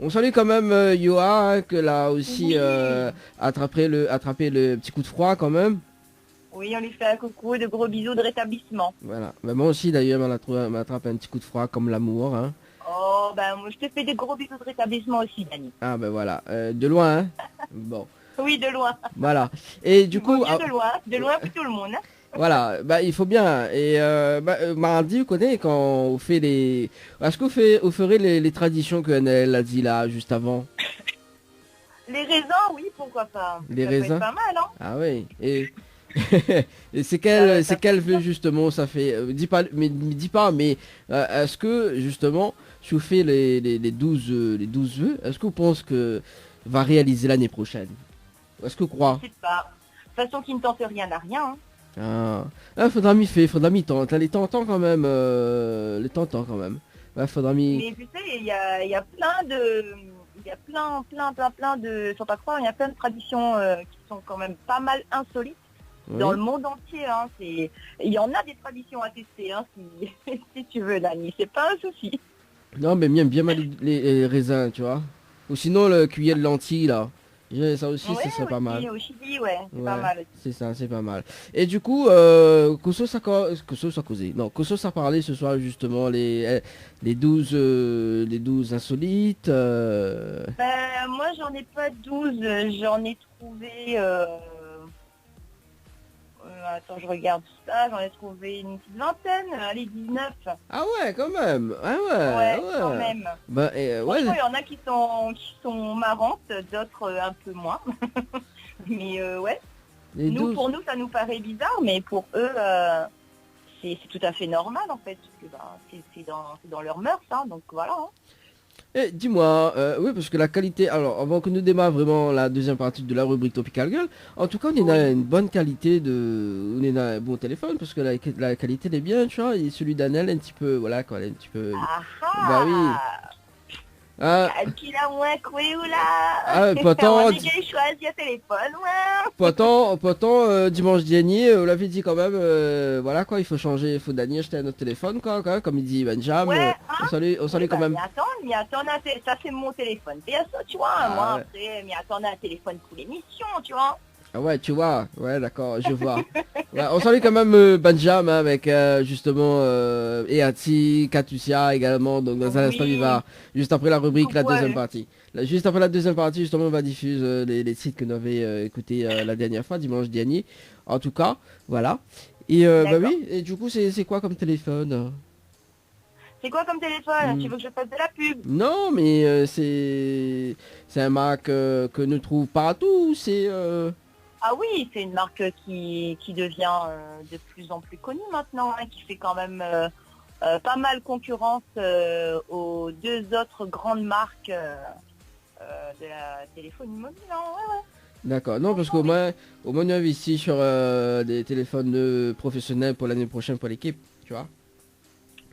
On salue quand même Yoa, hein, que là aussi Oui. attrapé le petit coup de froid quand même. Oui, on lui fait un coucou, de gros bisous de rétablissement. Voilà. Mais moi aussi d'ailleurs, m'a attrapé un petit coup de froid comme l'amour, hein. Oh, ben moi je te fais des gros bisous de rétablissement aussi, Dani. Ah ben voilà, de loin, hein. Bon, Oui, de loin. voilà. Et du coup, Vaut mieux de loin pour tout le monde. Hein. voilà, il faut bien. Et mardi, vous connaissez quand on fait les... Est-ce que vous ferez les traditions que Annelle a dit là, juste avant? Les raisins, oui, pourquoi pas. Les Ça peut être raisins? pas mal, hein. Ah oui. Et Et c'est Ça quel vœu justement ça fait dis pas dis pas mais est-ce que justement si vous faites les 12 vœux, est-ce que vous pensez que va réaliser l'année prochaine? Est-ce que vous croyez? Je sais pas. De toute façon, qui ne tente rien n'a rien. Hein. Faudra m'y faire, faudra m'y tenter, les tentants quand même, les tentants quand même. Ouais, faudra m'y... Mais tu sais, il y a plein de... Il y a plein de... Faut pas croire, il y a plein de traditions qui sont quand même pas mal insolites Oui. dans le monde entier. Hein. Il y en a des traditions à tester, hein, si, si tu veux, Dani. C'est pas un souci. Non mais bien mal les raisins, tu vois. Ou sinon le cuillère de lentilles là. Ça aussi, Ouais, ça serait pas mal. Au Chili, ouais, c'est pas Ouais, mal. c'est ça, c'est pas mal. Et du coup, Koso ça causé. Non, Koso ça parlait ce soir justement les 12 insolites. Moi, j'en ai pas 12, j'en ai trouvé... attends, je regarde ça, j'en ai trouvé une petite vingtaine, allez, 19. Ah ouais, quand même. Ah ouais. Ouais, Ah ouais. quand même. Bah, ouais. Franchement, il y en a qui sont marrantes, d'autres un peu moins. Mais ouais, Les 12. pour nous, ça nous paraît bizarre, mais pour eux, c'est tout à fait normal en fait. Parce que, bah, c'est dans leur mœurs, hein, donc voilà. Hein. Et dis-moi, oui, parce que la qualité, alors avant que nous démarre vraiment la deuxième partie de la rubrique Tropical Girl, en tout cas on est dans une bonne qualité on est dans un bon téléphone, parce que la qualité elle est bien, tu vois, et celui d'Anel un petit peu, voilà quoi, elle est un petit peu... Ah Bah oui. Ah, Qu'il a moins coué ou là. Ah, pourtant, On a choisi un téléphone, ouais. pourtant, dimanche dernier, on l'avait dit quand même, voilà quoi, il faut changer, il faut Dany acheter un autre téléphone, quoi, comme il dit Benjam, Ouais, on salue quand même. Mais attends, ça c'est mon téléphone perso, tu vois. Ah, Moi ouais. après, mais attends, un téléphone pour l'émission, tu vois. Ah ouais, tu vois, ouais, d'accord, je vois. Ouais, on salue quand même Benjam hein, avec justement Eati, Katusia également, donc dans un instant il va, juste après la rubrique, la Coucou à deuxième eux. partie. Là, juste après la deuxième partie, justement, on va diffuser les titres que nous avions écoutés la dernière fois, dimanche dernier. En tout cas, voilà. Et bah D'accord. oui, et du coup, c'est quoi comme téléphone? C'est quoi comme téléphone? Tu veux que je fasse de la pub? Non, mais c'est un Mac que nous trouve partout, c'est... Ah oui, c'est une marque qui devient de plus en plus connue maintenant, hein, qui fait quand même pas mal concurrence aux deux autres grandes marques de la téléphonie mobile. Hein, ouais, ouais. D'accord, non, parce qu'au moins, nous investi sur des téléphones professionnels pour l'année prochaine pour l'équipe, tu vois.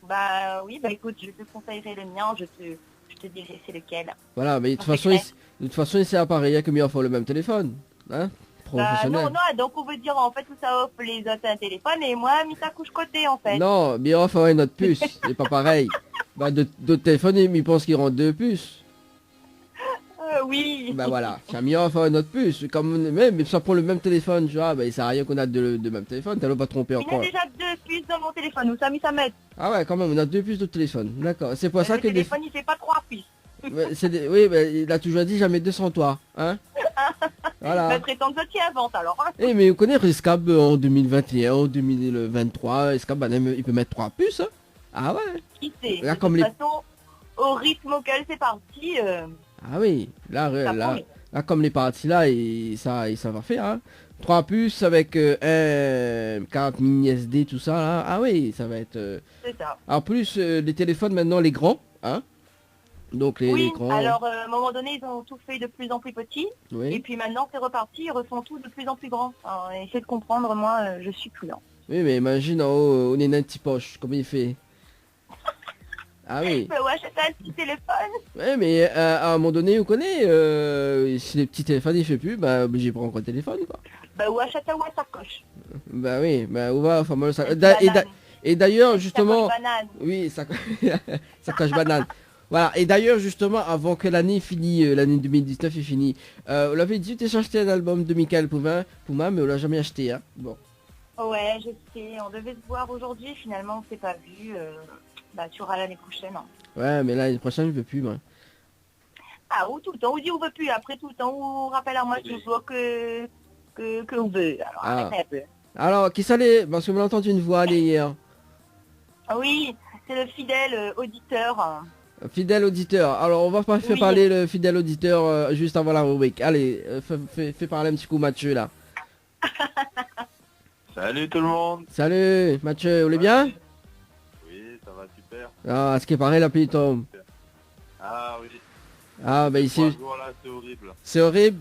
Bah oui, bah écoute, je te conseillerai le mien, je te dirai c'est lequel. Voilà, mais de On fait toute façon, c'est appareil, il y a que mieux faire le même téléphone, hein, professionnel. non, donc on veut dire en fait tout ça offre les autres un téléphone et moi mis ta couche côté en fait. Non, bien faire une autre puce, c'est pas pareil. Bah, d'autres téléphones, ils pensent qu'ils rendent deux puces. Oui. Bah voilà, c'est mieux faire une autre puce. Comme même ça prend le même téléphone, tu vois, bah ça sert à rien qu'on a deux même téléphone, t'as pas trompé Il y a encore. déjà deux puces dans mon téléphone, où ça mis ça met. Ah ouais, quand même, on a deux puces de téléphone. D'accord, c'est pour ça Le que téléphone il fait pas trois puces. oui, bah, il a toujours dit jamais 200 toi, hein. Voilà. Bah prétendre que tu inventes alors. Hein. Eh mais vous connaissez Rescap en 2021, en 2023, Rescap il peut mettre 3 puces, hein. Ah ouais. Qui sait? Là, De comme toute les... façon, au rythme auquel c'est parti, Ah oui, ça là, promet. comme les parties là, ça va faire, hein. 3 puces avec un carte mini SD, tout ça, là. Ah oui, ça va être... C'est ça. En plus, les téléphones maintenant, les grands, hein. Donc les Oui, grands... alors à un moment donné, ils ont tout fait de plus en plus petit. Et Oui, puis maintenant, c'est reparti, ils refont tout de plus en plus grand. Alors, essayez de comprendre, moi, je suis prudent. oui, mais imagine en haut, on est dans un petit poche, comment il fait? Ah oui. Bah ouais, achète un petit téléphone. Ouais, mais à un moment donné, vous connaissez, si les petits téléphones il fait plus, bah obligé de prendre un téléphone, quoi. Bah ou achète un sacoche. Bah oui, bah on va, enfin moi, ça... Banane. Et d'ailleurs, justement, Sacoche banane. oui, ça coche banane. Voilà, et d'ailleurs, justement, avant que l'année finisse, l'année 2019 est finie, on l'avait dit, tu as acheté un album de Michael Pouma, mais on l'a jamais acheté, hein. Bon. Ouais, je sais, on devait se voir aujourd'hui, finalement on s'est pas vu. Bah tu auras l'année prochaine. Hein. Ouais, mais l'année prochaine, je veux plus, moi. Ah, ou tout le temps, ou dit on veut plus, après tout le temps, ou rappelle à moi toujours que on veut. Alors Ah. arrête un peu. Alors, qui ça l'est? Parce que vous avez entendu une voix hier. Ah oui, c'est le fidèle auditeur. Fidèle auditeur. Alors, on va pas faire Oui. parler le fidèle auditeur juste avant la rubrique. Allez, fais parler un petit coup Mathieu, là. Salut tout le monde. Salut Mathieu, vous allez bien? Oui, ça va super. Ah, ce qui est pareil la pluie tombe. Ah oui. Ah bah ici, 3 jours là, c'est horrible. c'est horrible.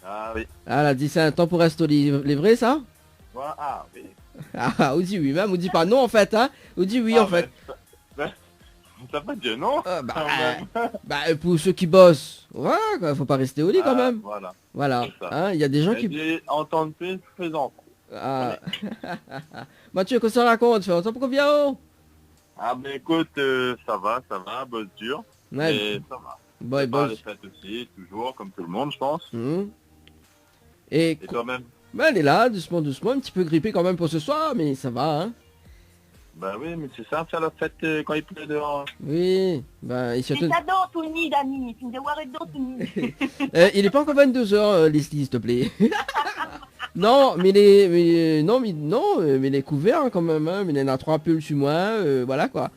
Ah oui. Ah là, dit c'est un temps pour rester livré ça? Voilà. Ah oui. Ah, on dit oui même, on dit pas non en fait, hein? On dit oui en fait. Ça va Dieu, non? Bah, Quand même. bah, pour ceux qui bossent, ouais, quoi, faut pas rester au lit quand même. Voilà. Voilà, c'est ça. hein, il y a des gens Et qui... puis, entendre plus, faisant. Ah. Mathieu, qu'est-ce que ça raconte? Fait longtemps pour qu'on vient haut? Ah ben écoute, ça va, bosse dur. Ouais, Mais ça va. boy, Pas boss. les fêtes aussi, toujours, comme tout le monde, je pense. Et Et toi-même? bah, elle est là, doucement, doucement, un petit peu grippée quand même pour ce soir, mais ça va, hein. Bah oui, mais c'est ça, faire la fête quand il pleut dehors. Hein. Oui, bah, et surtout... J'adore tout ni Dani, tu me devoir être dans tout ni. il est pas encore 22h, Leslie, s'il te plaît. Non, mais il est couvert hein, quand même, hein, mais il en a 3 pulls sur moi, voilà quoi.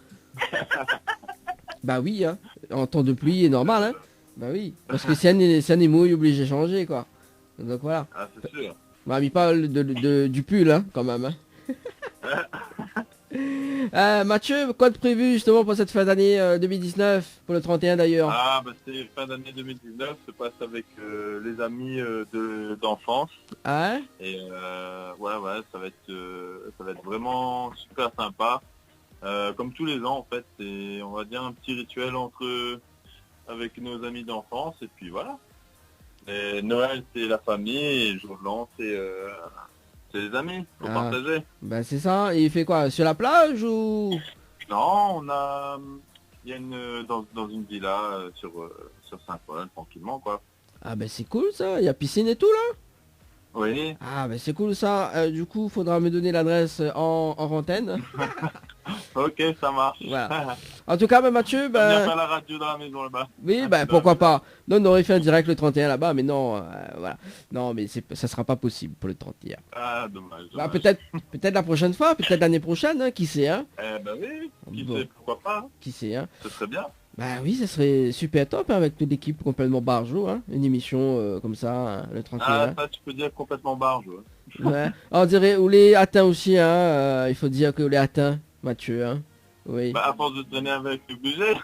Bah oui, hein, en temps de pluie, est normal, hein. Bah oui, parce que si un est mouille, obligé de changer, quoi. Donc voilà. Ah, c'est sûr. Bah, il parle du pull, hein, quand même, hein. Mathieu, quoi de prévu justement pour cette fin d'année 2019, pour le 31 d'ailleurs? Ah bah c'est fin d'année 2019, se passe avec les amis d'enfance. Ah ouais? Et ouais, ça va être vraiment super sympa. Comme tous les ans en fait, c'est on va dire un petit rituel avec nos amis d'enfance et puis voilà. Et Noël c'est la famille et jour blanc c'est les amis pour partager. Bah c'est ça, et il fait quoi? Sur la plage ou? Non, il y a dans une villa sur Saint-Paul, tranquillement quoi. Ah bah c'est cool ça, il y a piscine et tout là? Oui. Ah bah c'est cool ça, du coup faudra me donner l'adresse en antenne. Ok, ça marche. Voilà. En tout cas bah, Mathieu, On vient bah... faire la radio dans la maison là-bas. Oui bah pourquoi pas. Non, on aurait fait un direct le 31 là-bas, mais non, voilà. Non mais ça sera pas possible pour le 31. Ah, dommage. Bah peut-être la prochaine fois, peut-être l'année prochaine, hein, qui sait, hein. Eh ben oui, qui Bon. sait, pourquoi pas. Hein. Qui sait, hein. Ce serait bien. Bah oui, ça serait super top hein, avec toute l'équipe complètement barjo, hein. Une émission comme ça, hein, le 31. Ah, ça tu peux dire complètement barge. Ouais. Ouais. On dirait, ou les atteints aussi, hein. Il faut dire que les atteints, Mathieu, hein. Oui. Bah à force de traîner avec le budget,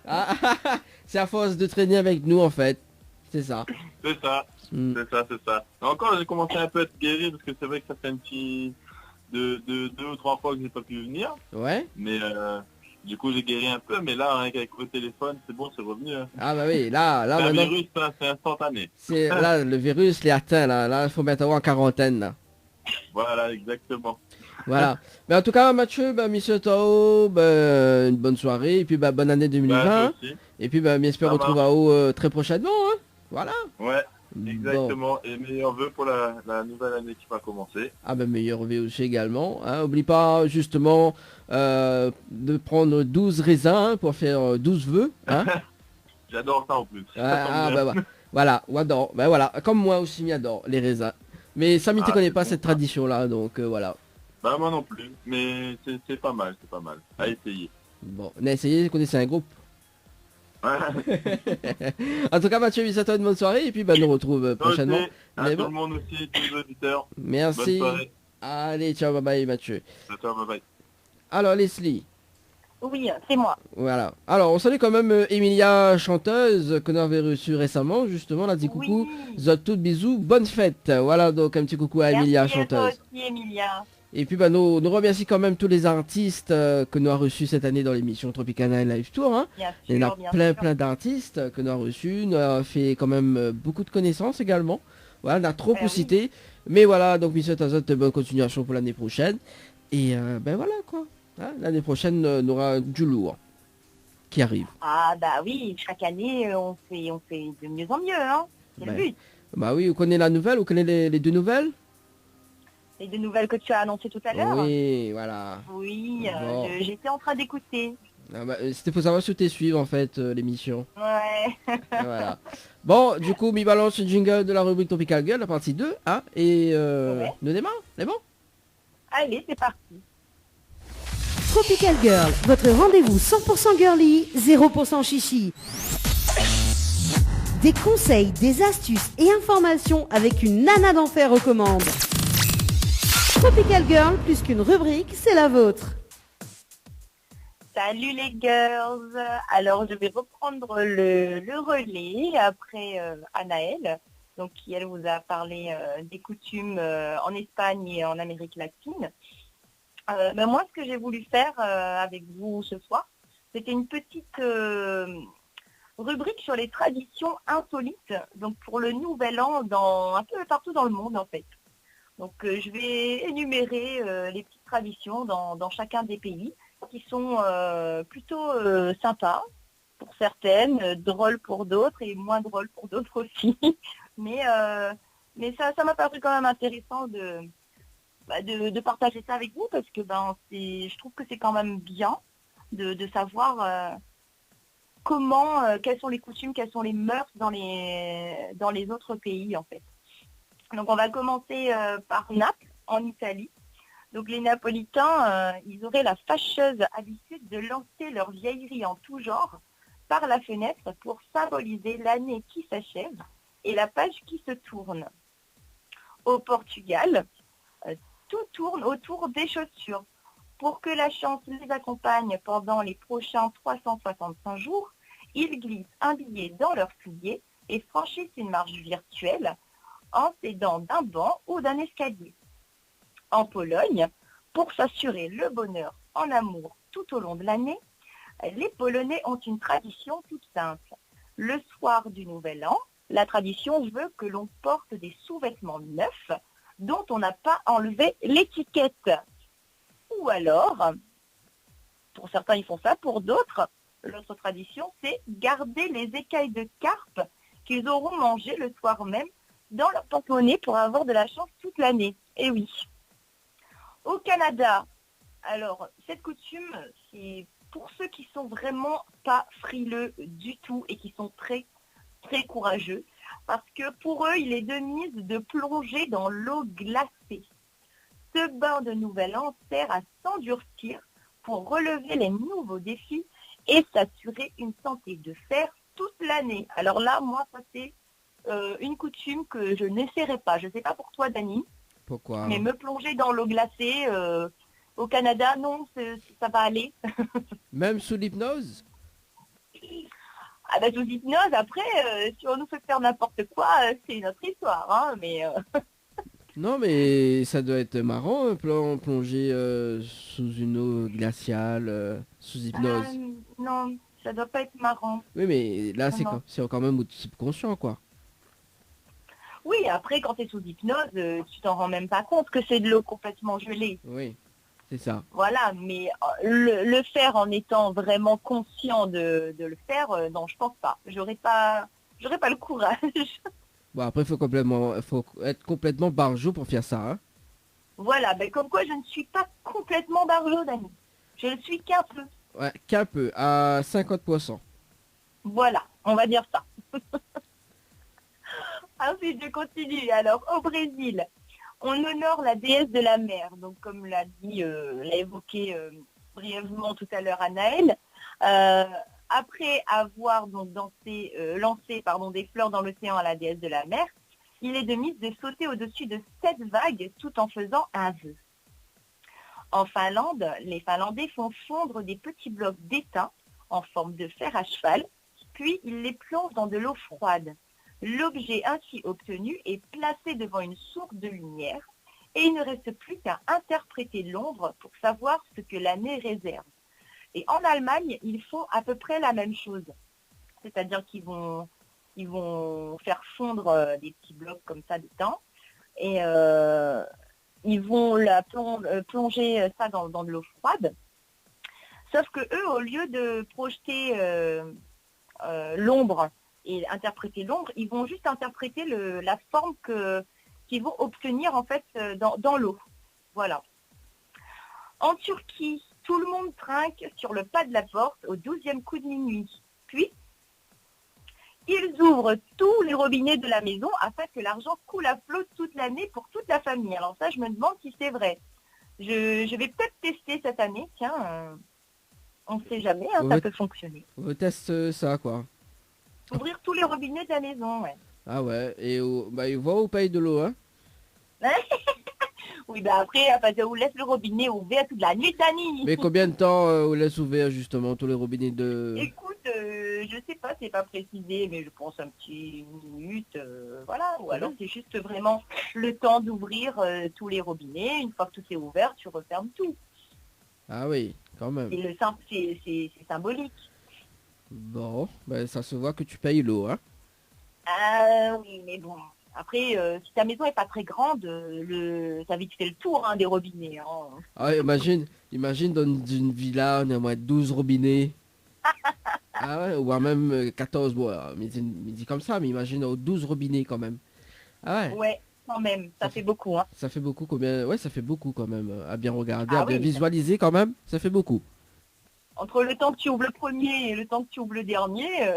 Ah, c'est à force de traîner avec nous en fait. C'est ça. c'est ça. Mm. C'est ça. Mais encore j'ai commencé un peu à être guéri parce que c'est vrai que ça fait un petit... de 2 ou 3 fois que j'ai pas pu venir. Ouais. Mais du coup j'ai guéri un peu, mais là rien qu'avec le téléphone, c'est bon, c'est revenu. Hein. Ah bah oui, là C'est un maintenant, virus, ça, c'est instantané. c'est là le virus les atteint là, il faut mettre en quarantaine là. Voilà, exactement. Voilà. Mais en tout cas Mathieu, bah Monsieur Tao, bah, une bonne soirée et puis bah bonne année 2020. Bah, toi aussi. Et puis bah j'espère Ça retrouver à haut très prochainement, hein. Voilà. Ouais, Bon. exactement. Et meilleurs vœux pour la nouvelle année qui va commencer. Ah bah meilleur vœu aussi également. Hein. Oublie pas justement de prendre 12 raisins hein, pour faire 12 vœux. Hein. J'adore ça en plus. Ah bah voilà, j'adore. Bah voilà, comme moi aussi j'adore les raisins. Mais Samy ne connaît c'est pas bon, cette ça. tradition là, donc voilà. Bah moi non plus, mais c'est pas mal, à essayer. Bon, on a essayé, vous connaissez un groupe. Ouais. En tout cas Mathieu, bisous à toi, une bonne soirée et puis bah nous retrouve Toi prochainement. aussi, à Mais tout bon. le monde aussi, tous les auditeurs. Merci. Bonne soirée. Allez, ciao, bye bye Mathieu. À toi, bye bye. Alors Leslie, Oui, c'est moi. voilà. Alors on salue quand même Emilia, chanteuse que nous avons reçue récemment, justement, on a dit coucou. Oui. Zot tout bisous, bonne fête. Voilà donc un petit coucou à Emilia, Merci à toi chanteuse. aussi, Emilia. Et puis bah nous remercions quand même tous les artistes que nous avons reçus cette année dans l'émission Tropicana Live Tour. Hein. Bien Il y en a sûr, bien plein sûr. d'artistes que nous avons reçus, nous avons fait quand même beaucoup de connaissances également. Voilà, on a trop pour oui. citer. Mais voilà, donc Monsieur Tazot, bonne continuation pour l'année prochaine. Et ben voilà quoi. Hein, l'année prochaine, on aura du lourd qui arrive. Ah bah oui, chaque année, on fait de mieux en mieux, hein. C'est Ouais. le but. Bah oui, vous connaissez la nouvelle, vous connaissez les deux nouvelles? Les 2 nouvelles que tu as annoncées tout à l'heure. Oui, voilà. Oui, Bon. j'étais en train d'écouter. Ah bah, c'était pour savoir si tu suivre en fait l'émission. Ouais. Voilà. Bon, du coup, mi balance le jingle de la rubrique Tropical Girl, la partie 2, hein, et Ouais. nous démarre, c'est bon? Allez, c'est parti. Tropical Girl, votre rendez-vous 100% girly, 0% chichi. Des conseils, des astuces et informations avec une nana d'enfer aux commandes. Tropical Girl, plus qu'une rubrique, c'est la vôtre. Salut les girls. Alors je vais reprendre le relais après Anaëlle, donc qui elle vous a parlé des coutumes en Espagne et en Amérique latine. Mais moi ce que j'ai voulu faire avec vous ce soir, c'était une petite rubrique sur les traditions insolites, donc pour le nouvel an un peu partout dans le monde en fait. Donc je vais énumérer les petites traditions dans chacun des pays qui sont plutôt sympas pour certaines, drôles pour d'autres et moins drôles pour d'autres aussi. mais ça m'a paru quand même intéressant de partager ça avec vous parce que je trouve que c'est quand même bien de savoir quelles sont les coutumes, quelles sont les mœurs dans les autres pays en fait. Donc on va commencer par Naples, en Italie. Donc les Napolitains, ils auraient la fâcheuse habitude de lancer leurs vieilleries en tout genre par la fenêtre pour symboliser l'année qui s'achève et la page qui se tourne. Au Portugal, tout tourne autour des chaussures. Pour que la chance les accompagne pendant les prochains 365 jours, ils glissent un billet dans leur soulier et franchissent une marche virtuelle en s'aidant d'un banc ou d'un escalier. En Pologne, pour s'assurer le bonheur en amour tout au long de l'année, les Polonais ont une tradition toute simple. Le soir du Nouvel An, la tradition veut que l'on porte des sous-vêtements neufs dont on n'a pas enlevé l'étiquette. Ou alors, pour certains ils font ça, pour d'autres, l'autre tradition c'est garder les écailles de carpe qu'ils auront mangées le soir même dans leur porte-monnaie pour avoir de la chance toute l'année. Et oui. Au Canada, alors cette coutume, c'est pour ceux qui sont vraiment pas frileux du tout et qui sont très très courageux, parce que pour eux, il est de mise de plonger dans l'eau glacée. Ce bain de Nouvel An sert à s'endurcir pour relever les nouveaux défis et s'assurer une santé de fer toute l'année. Alors là, moi, ça c'est une coutume que je n'essaierai pas. Je ne sais pas pour toi, Dani. Pourquoi? Mais me plonger dans l'eau glacée au Canada, non, ça va aller. Même sous l'hypnose? Ah bah sous hypnose, après, si on nous fait faire n'importe quoi, c'est une autre histoire. Hein, mais Non, mais ça doit être marrant, plonger sous une eau glaciale, sous hypnose. non, ça doit pas être marrant. Oui, mais là, Non. c'est quand même au subconscient, quoi. Oui, après, quand tu es sous hypnose, tu t'en rends même pas compte que c'est de l'eau complètement gelée. Oui, c'est ça. Voilà, mais le faire en étant vraiment conscient de le faire, non, je pense pas. J'aurais pas le courage. Bon, après, faut être complètement barjot pour faire ça, hein. Voilà, ben comme quoi je ne suis pas complètement barjot, Dani. Je le suis qu'un peu. Ouais, qu'un peu, à 50%. Voilà, on va dire ça. Ensuite, je continue. Alors, au Brésil, on honore la déesse de la mer. Donc, comme l'a évoqué brièvement tout à l'heure Anaëlle. Après avoir donc lancé des fleurs dans l'océan à la déesse de la mer, il est de mise de sauter au-dessus de 7 vagues tout en faisant un vœu. En Finlande, les Finlandais font fondre des petits blocs d'étain en forme de fer à cheval, puis ils les plongent dans de l'eau froide. L'objet ainsi obtenu est placé devant une source de lumière et il ne reste plus qu'à interpréter l'ombre pour savoir ce que l'année réserve. Et en Allemagne, ils font à peu près la même chose. C'est-à-dire qu'ils vont faire fondre des petits blocs comme ça d'étain et ils vont plonger ça dans de l'eau froide. Sauf que eux, au lieu de projeter l'ombre et interpréter l'ombre, ils vont juste interpréter la forme qu'ils vont obtenir en fait dans l'eau. Voilà. En Turquie, tout le monde trinque sur le pas de la porte au 12e coup de minuit. Puis, ils ouvrent tous les robinets de la maison afin que l'argent coule à flot toute l'année pour toute la famille. Alors ça, je me demande si c'est vrai. Je vais peut-être tester cette année. Tiens, on ne sait jamais, ça peut fonctionner. On teste ça, quoi. Ouvrir tous les robinets de la maison, ouais. Ah ouais, et il va au pays de l'eau, hein. Oui, bah après, on laisse le robinet ouvert toute la nuit, Dani. Mais combien de temps on laisse ouvert justement tous les robinets de... Écoute, je sais pas, c'est pas précisé, mais je pense un petit minute, voilà. Ou alors c'est juste vraiment le temps d'ouvrir tous les robinets. Une fois que tout est ouvert, tu refermes tout. Ah oui, quand même. Et c'est symbolique. Bon, ben ça se voit que tu payes l'eau, hein. Ah oui, mais bon. Après, si ta maison est pas très grande, t'as vite fait le tour des robinets. Hein. Ah, imagine dans une villa, on a moins de 12 robinets. Ah ouais, ou même 14, bon, mais dit comme ça, mais imagine 12 robinets quand même. Ah ouais, Ouais, quand même, ça fait beaucoup. Hein. ça fait beaucoup combien? Ouais, ça fait beaucoup quand même, à bien regarder, Ah à bien oui, visualiser quand même, ça fait beaucoup. Entre le temps que tu ouvres le premier et le temps que tu ouvres le dernier,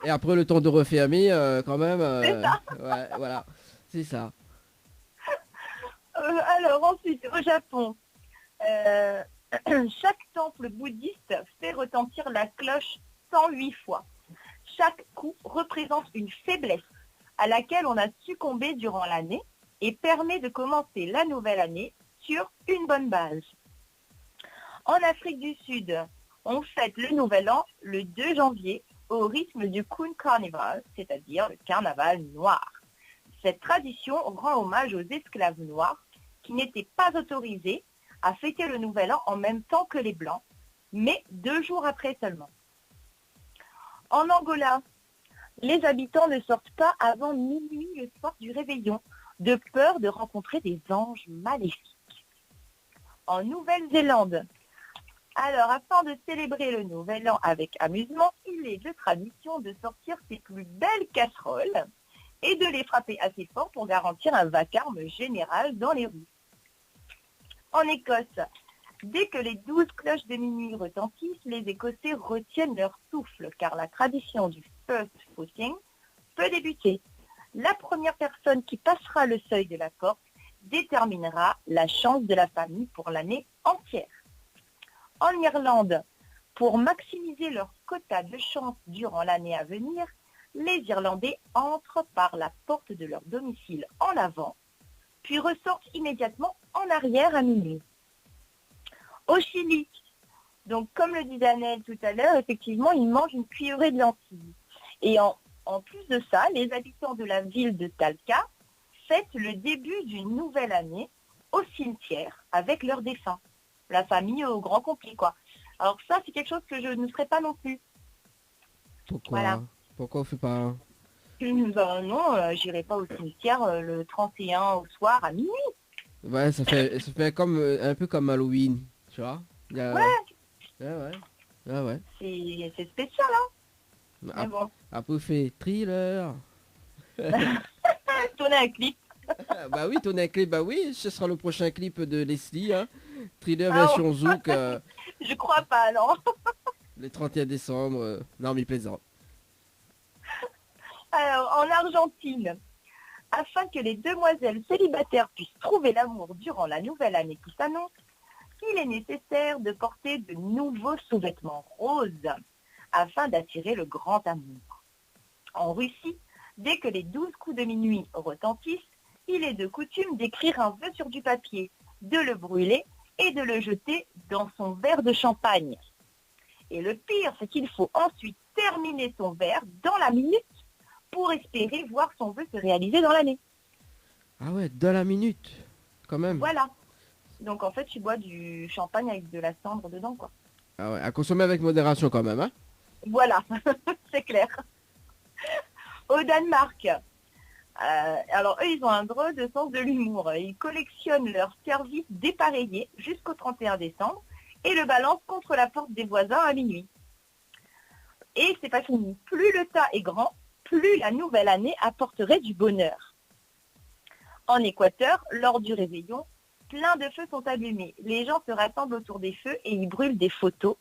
Et après le temps de refermer, quand même, c'est ça. ouais, voilà, c'est ça. Alors ensuite, au Japon, chaque temple bouddhiste fait retentir la cloche 108 fois. Chaque coup représente une faiblesse à laquelle on a succombé durant l'année et permet de commencer la nouvelle année sur une bonne base. En Afrique du Sud, on fête le Nouvel An le 2 janvier au rythme du Kun Carnival, c'est-à-dire le carnaval noir. Cette tradition rend hommage aux esclaves noirs qui n'étaient pas autorisés à fêter le Nouvel An en même temps que les Blancs, mais 2 jours après seulement. En Angola, les habitants ne sortent pas avant minuit le soir du réveillon, de peur de rencontrer des anges maléfiques. En Nouvelle-Zélande, alors afin de célébrer le Nouvel An avec amusement, il est de tradition de sortir ses plus belles casseroles et de les frapper assez fort pour garantir un vacarme général dans les rues. En Écosse, dès que les 12 cloches de minuit retentissent, les Écossais retiennent leur souffle car la tradition du first footing peut débuter. La première personne qui passera le seuil de la porte déterminera la chance de la famille pour l'année entière. En Irlande, pour maximiser leur quota de chance durant l'année à venir, les Irlandais entrent par la porte de leur domicile en avant, puis ressortent immédiatement en arrière à minuit. Au Chili, donc comme le disait Annelle tout à l'heure, effectivement, ils mangent une cuillerée de lentilles. Et en plus de ça, les habitants de la ville de Talca fêtent le début d'une nouvelle année au cimetière avec leurs défunts. La famille au grand complet, quoi. Alors ça, c'est quelque chose que je ne ferai pas non plus. Pourquoi? Voilà. Pourquoi on fait pas? Ben non, j'irai pas au cimetière le 31 au soir à minuit. Ouais, ça fait comme un peu comme Halloween, tu vois? Ouais. Ouais. Ah ouais. C'est spécial, hein. Mais bon, Après, on fait thriller. tourner un clip. Bah oui, ton clip, bah oui, ce sera le prochain clip de Leslie, hein. Thriller Ah, version Zouk, Je crois pas, non. le 31 décembre. Non, mais plaisant. Alors, en Argentine, afin que les demoiselles célibataires puissent trouver l'amour durant la nouvelle année qui s'annonce, il est nécessaire de porter de nouveaux sous-vêtements roses afin d'attirer le grand amour. En Russie, dès que les 12 coups de minuit retentissent, il est de coutume d'écrire un vœu sur du papier, de le brûler et de le jeter dans son verre de champagne. Et le pire, c'est qu'il faut ensuite terminer son verre dans la minute pour espérer voir son vœu se réaliser dans l'année. Ah ouais, dans la minute, quand même. Voilà. Donc en fait, tu bois du champagne avec de la cendre dedans, quoi. Ah ouais, à consommer avec modération quand même, hein. Voilà, c'est clair. Au Danemark, alors eux, ils ont un drôle de sens de l'humour. Ils collectionnent leurs services dépareillés jusqu'au 31 décembre et le balancent contre la porte des voisins à minuit. Et c'est pas fini. Plus le tas est grand, plus la nouvelle année apporterait du bonheur. En Équateur, lors du réveillon, plein de feux sont allumés. Les gens se rassemblent autour des feux et ils brûlent des photos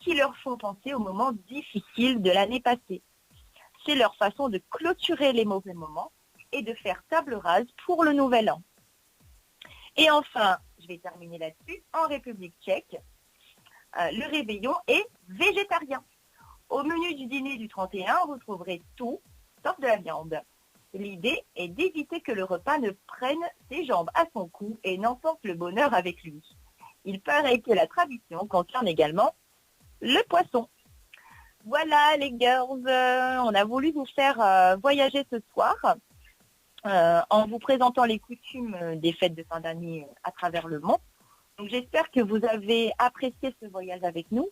qui leur font penser aux moments difficiles de l'année passée. C'est leur façon de clôturer les mauvais moments et de faire table rase pour le nouvel an. Et enfin, je vais terminer là-dessus, en République tchèque, le réveillon est végétarien. Au menu du dîner du 31, vous trouverez tout, sauf de la viande. L'idée est d'éviter que le repas ne prenne ses jambes à son cou et n'emporte le bonheur avec lui. Il paraît que la tradition concerne également le poisson. Voilà les girls, on a voulu vous faire voyager ce soir en vous présentant les coutumes des fêtes de fin d'année à travers le monde. Donc j'espère que vous avez apprécié ce voyage avec nous.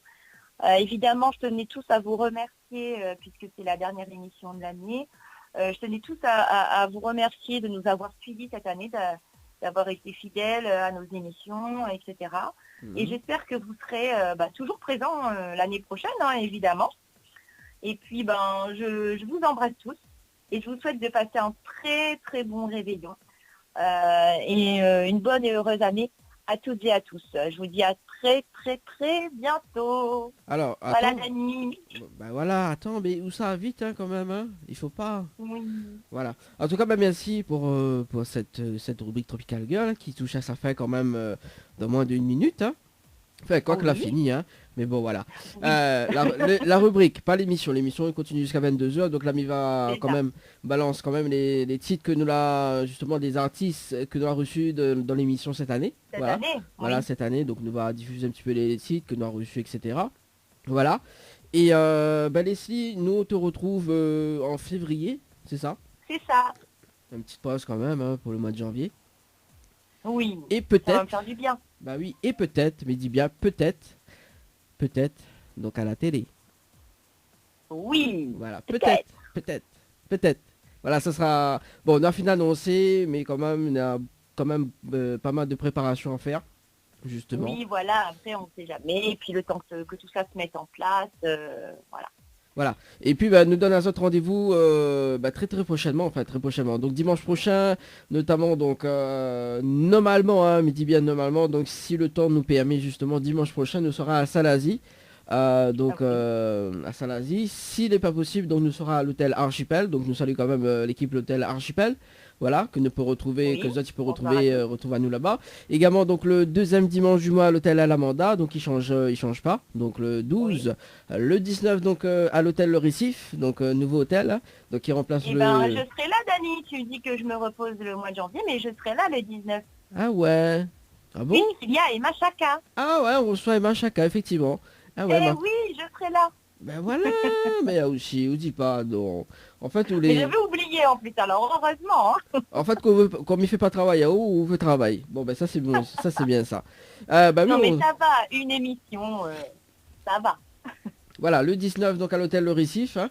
Évidemment, je tenais tous à vous remercier puisque c'est la dernière émission de l'année. Je tenais tous à vous remercier de nous avoir suivis cette année, d'avoir été fidèles à nos émissions, etc. Et j'espère que vous serez toujours présents l'année prochaine, hein, évidemment. Et puis, je vous embrasse tous et je vous souhaite de passer un très, très bon réveillon et une bonne et heureuse année à toutes et à tous. Je vous dis à très, très, très bientôt. Alors, Voilà, attends. Dani. Bah voilà, attends, mais où ça vite hein, quand même, hein. Il faut pas. Oui. Voilà. En tout cas, bah, merci pour cette rubrique Tropical Girl hein, qui touche à sa fin quand même dans moins d'une minute. Hein. Enfin, quoi que l'a fini, hein. Mais bon, voilà. La rubrique, pas l'émission. L'émission elle continue jusqu'à 22h. Donc l'ami va quand même balance quand même les titres que nous l'a justement des artistes que nous a reçus dans l'émission cette année. Voilà, cette année. Donc nous va diffuser un petit peu les titres que nous a reçus, etc. Voilà. Et Leslie, nous on te retrouve en février, c'est ça? C'est ça. Une petite pause quand même hein, pour le mois de janvier. Oui. Et Ça va peut-être. me faire du bien. Bah oui, et peut-être, mais dis bien peut-être, donc à la télé. Oui. Voilà, peut-être. Voilà, ça sera... Bon, on a final annoncé, mais quand même, il y a quand même pas mal de préparation à faire, justement. Oui, voilà, après on ne sait jamais. Et puis le temps que tout ça se mette en place, voilà. Voilà. Et puis nous donne un autre rendez-vous très très prochainement, donc dimanche prochain, notamment donc normalement, hein, mais dis bien normalement, donc si le temps nous permet justement dimanche prochain, nous sera à Salazie. À Salazie, s'il n'est pas possible, donc nous sera à l'hôtel Archipel, donc nous saluons quand même l'équipe de l'hôtel Archipel. Voilà, que nous peut retrouver, que Zot peut retrouver à nous là-bas. Également donc le deuxième dimanche du mois à l'hôtel Alamanda, donc il change pas. Donc le 12, le 19 donc à l'hôtel Le Récif, donc nouveau hôtel, donc qui remplace je serai là, Dani. Tu dis que je me repose le mois de janvier, mais je serai là le 19. Ah ouais. Ah bon? Oui, il y a Emma Chaka. Ah ouais, on reçoit Emma Chaka, effectivement. Ah ouais. Oui, je serai là. Ben voilà, mais aussi, on dit pas, non. En fait, Mais j'avais oublié en plus, alors heureusement. Hein. En fait, qu'on me fait pas travailler, on veut travailler. Bon, ben ça c'est bon, ça c'est bien ça. Non mais ça va, une émission, ça va. Voilà, le 19 donc à l'hôtel Le Récif, hein,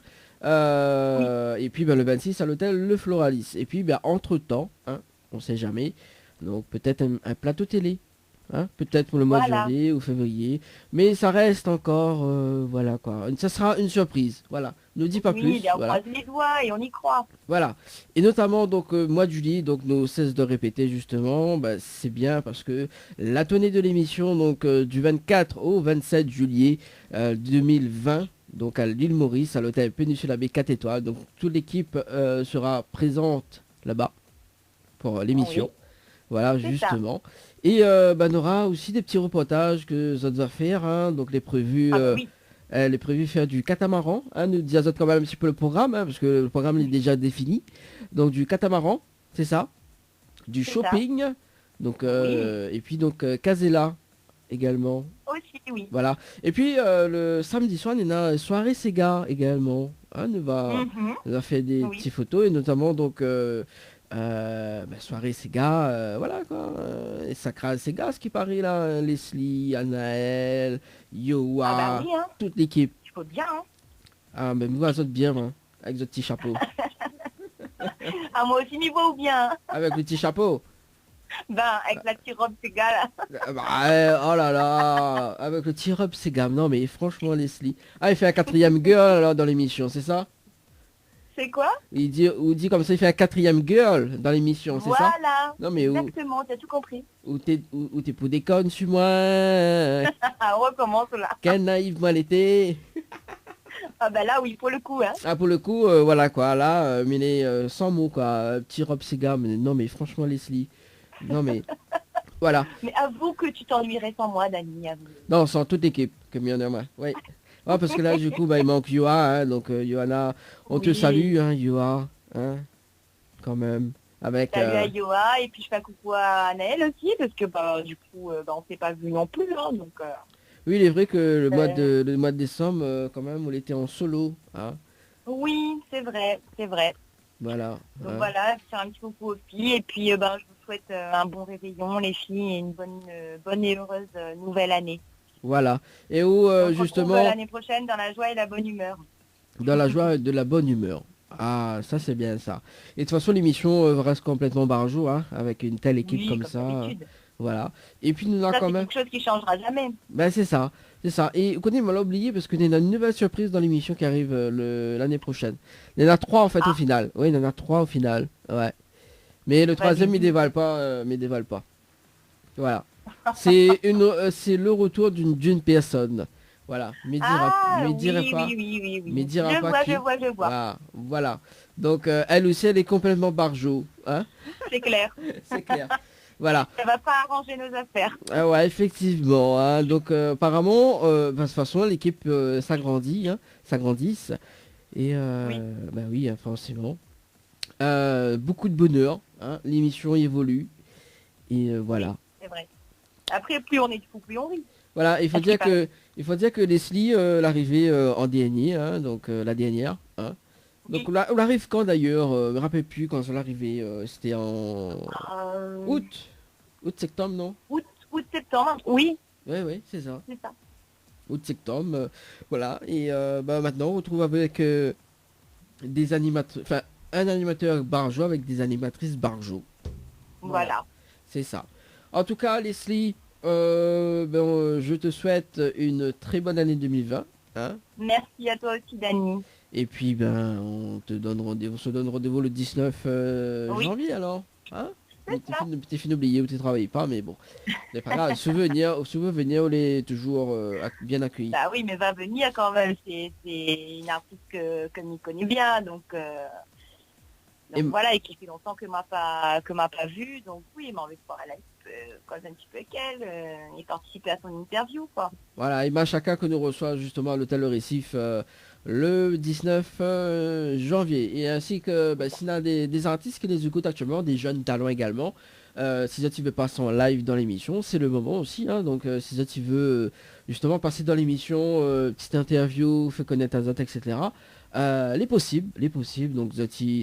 et puis le 26 à l'hôtel Le Floralis. Et puis entre temps, hein, on sait jamais, donc peut-être un plateau télé. Hein, peut-être pour le mois de janvier ou février, mais ça reste encore, voilà quoi, ça sera une surprise, voilà, ne dis pas plus. On croise les doigts et on y croit. Voilà, et notamment donc mois de juillet, donc nous cesse de répéter justement, c'est bien parce que la tournée de l'émission donc du 24 au 27 juillet 2020, donc à l'île Maurice, à l'hôtel Péninsula Baie 4 étoiles, donc toute l'équipe sera présente là-bas pour l'émission. Voilà, justement. Ça. Et on aura aussi des petits reportages que Zot va faire. Hein, donc les prévus faire du catamaran. Hein, nous dit Zot quand même un petit peu le programme, hein, parce que le programme est déjà défini. Donc du catamaran, c'est ça. Du shopping. Ça. Donc et puis donc Casella également. Aussi, oui. Voilà. Et puis le samedi soir, il y a une soirée Sega également. Hein, on va faire des petites photos et notamment donc soirée Sega, voilà quoi, et Sacral Sega, ce qui paraît là, Leslie, Anaël, Yoa, toute l'équipe. Tu peux bien, hein. Ah, mais moi, ça bien, hein, avec ce petit chapeau. Ah, moi aussi, m'y vaut bien. Avec le petit chapeau. Avec la petite robe Sega, là. Oh là là, avec le petit robe Sega, non mais franchement, Leslie. Ah, il fait un 4e girl là, dans l'émission, c'est ça? C'est quoi? Il dit comme ça, il fait un 4e girl dans l'émission, c'est ça? Voilà. Non mais exactement, t'as tout compris. Ou t'es pour des connes sur moi. On recommence là. Quelle naïve moi l'été. Ah là oui, pour le coup. Hein. Ah pour le coup, voilà quoi, là, mais les sans mots quoi, petit robe Sega, mais non mais franchement Leslie. Non mais, voilà. Mais avoue que tu t'ennuierais sans moi, Dani. Non, sans toute l'équipe, comme il y en a moi, oui. Ah, parce que là, du coup, il manque Yoa, hein, donc Yohana, on te salue, hein, Yoa. Hein. quand même. Avec... Salut à Yoa, et puis je fais un coucou à Anaël aussi, parce que du coup, on s'est pas vu non plus, hein, donc... Oui, il est vrai que le mois de décembre, quand même, on était en solo. Hein. Oui, c'est vrai, c'est vrai. Voilà. Donc hein. voilà, faire un petit coucou aux filles, et puis je vous souhaite un bon réveillon, les filles, et une bonne et heureuse nouvelle année. Voilà. Et où, On se retrouve justement, l'année prochaine dans la joie et la bonne humeur. dans la joie et de la bonne humeur. Ah, ça c'est bien ça. Et de toute façon, l'émission reste complètement barjou, hein, avec une telle équipe Oui, comme comme ça. d'habitude. Voilà. Et puis nous a Ça, quand c'est même... quelque chose qui changera jamais. Ben c'est ça. C'est ça. Et écoutez, on l'a oublié parce qu'il y a une nouvelle surprise dans l'émission qui arrive l'année prochaine. Il y en a 3 en fait au final. Oui, il y en a 3 au final. Ouais. Mais le troisième, il dévale pas. Mais dévale pas. Voilà. C'est le retour d'une personne. Voilà. Mais dira pas. Oui. Mais dira Je pas vois, qui. je vois. Voilà. Donc elle aussi, elle est complètement barjo. Hein. C'est clair. C'est clair. Voilà. Ça va pas arranger nos affaires. Ah ouais, effectivement. Hein. Donc apparemment, de toute façon, l'équipe s'agrandit, hein, s'agrandisse. Et bah oui, hein, forcément. Beaucoup de bonheur. Hein. L'émission évolue. Et voilà. C'est vrai. Après, plus on est du coup, plus on rit. Voilà, il faut dire que Leslie, l'arrivée en dernier, hein, donc la dernière. Hein. Donc on arrive quand d'ailleurs je me rappelle plus quand c'est l'arrivée. C'était en août. Août-septembre, non? Août-septembre, oui. Oui, c'est ça. C'est ça. Août-septembre, voilà. Et maintenant, on retrouve avec des animateurs, enfin, un animateur barjo avec des animatrices barjo. Voilà. C'est ça. En tout cas, Leslie, je te souhaite une très bonne année 2020. Hein. Merci à toi aussi, Dani. Et puis, on se donne rendez-vous le 19 janvier alors. Hein. T'es fini d'oublier ou tu travailles pas, mais bon. C'est pas grave, souvenir, on est toujours bien accueilli. Bah oui, mais va venir quand même. C'est une artiste que m'y connaît bien, donc voilà, et qui fait longtemps que m'a pas vue, donc oui, il m'a envie de pouvoir aller causer un petit peu avec elle et participer à son interview, quoi. Voilà, et chacun que nous reçoit justement à l'hôtel Le Récif le 19 janvier. Et ainsi que s'il y a des artistes qui les écoutent actuellement, des jeunes talents également, si tu veux passer en live dans l'émission, c'est le moment aussi. Hein, donc si tu veux justement passer dans l'émission, petite interview, faire connaître Azot, etc. Les possibles, donc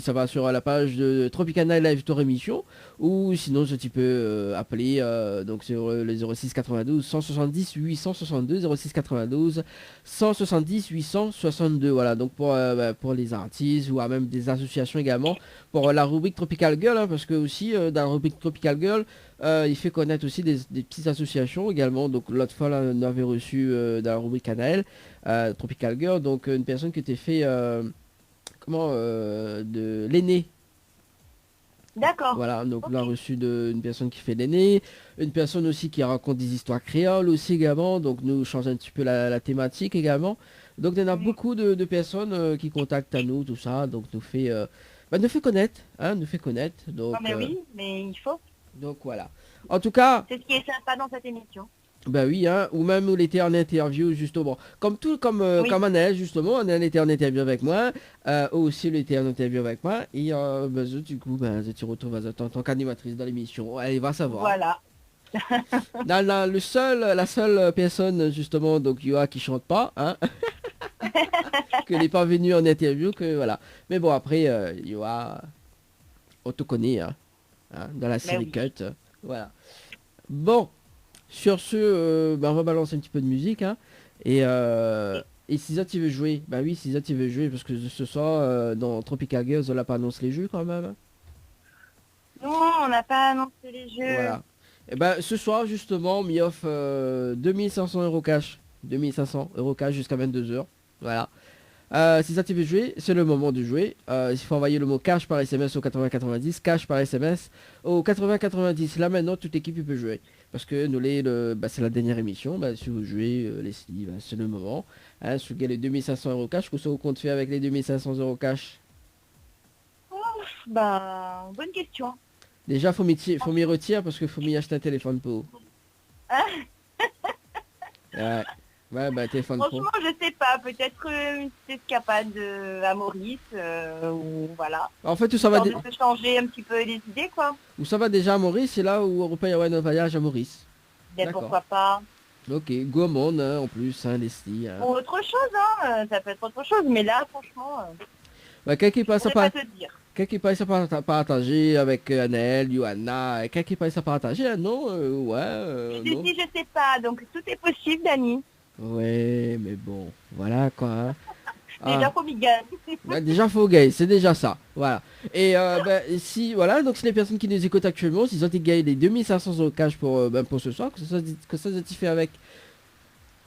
ça va sur la page de Tropicana Live Tour émission, ou sinon tu peux appeler donc sur le 06 92 170 862 06 92 170 862, voilà, donc pour les artistes ou même des associations également, pour la rubrique Tropical Girl, hein, parce que aussi dans la rubrique Tropical Girl, il fait connaître aussi des petites associations également. Donc l'autre fois là, on avait reçu dans la rubrique Anaël, Tropical Girl, donc une personne qui était fait de l'aîné. D'accord. Voilà, donc on a reçu une personne qui fait l'aîné, une personne aussi qui raconte des histoires créoles aussi également, donc nous changeons un petit peu la thématique également. Donc il y en a beaucoup de personnes qui contactent à nous, tout ça, donc nous fait connaître, hein, nous fait connaître. Donc, mais oui, mais il faut. Donc voilà. En tout cas. C'est ce qui est sympa dans cette émission. Bah oui, hein, ou même où il était en interview justement. Comme Anaël justement, Anaël était en interview avec moi, aussi il était en interview avec moi, et du coup, tu retrouves en tant qu'animatrice dans l'émission. Allez, va savoir. Voilà. La seule personne justement, donc Yoa qui chante pas, hein, que n'est pas venu en interview, que voilà. Mais bon après, Yoa, on te connaît, hein, dans la série Cut, voilà. Bon. Sur ce, on va balancer un petit peu de musique, hein, et Cisa, tu veux jouer? Bah oui, Cisa, tu veux jouer, parce que ce soir, dans Tropical Girls, on n'a pas annoncé les jeux quand même. Non, on n'a pas annoncé les jeux. Voilà. Et ce soir, justement, on offre 2500 € cash. 2500 € cash jusqu'à 22h. Voilà. Si ça tu veux jouer, c'est le moment de jouer. Il faut envoyer le mot cash par SMS au 8090, cash par SMS au 8090. Là maintenant, toute l'équipe peut jouer. Parce que nous c'est la dernière émission. Si vous jouez, Leslie, c'est le moment. Hein, si vous gagnez les 2500 € cash, qu'est-ce que vous comptez faire avec les 2500 € cash? Bonne question. Déjà, faut m'y retirer parce qu'il faut m'y acheter un téléphone pour. Ah. Ouais. Ouais, bah téléphone pro. Franchement, je sais pas, peut-être une petite escapade à Maurice, ou voilà. En fait, où ça va, Histoire de se changer un petit peu les idées, quoi. où ça va déjà à Maurice, c'est là où Europa Airways un voyage à Maurice. Mais D'accord. pourquoi pas. Ok, Gaumont hein, en plus, hein, Leslie. Hein. Ou autre chose, hein, ça peut être autre chose, mais là, franchement, Bah, quelqu'un qui je passe à pourrais pas te dire. quelqu'un qui passe à partager avec Annelle, Johanna, quelqu'un qui passe à partager, hein, non, ouais, Je non. dis, je sais pas, donc tout est possible, Dani. Ouais, mais bon, voilà quoi. Hein. Déjà, faut m'y gagner. Bah, déjà faut gagner, c'est déjà ça, voilà. Et bah, si voilà, donc si les personnes qui nous écoutent actuellement, s'ils ont gagné les 2500 au cash pour ce soir, que ça se fait avec.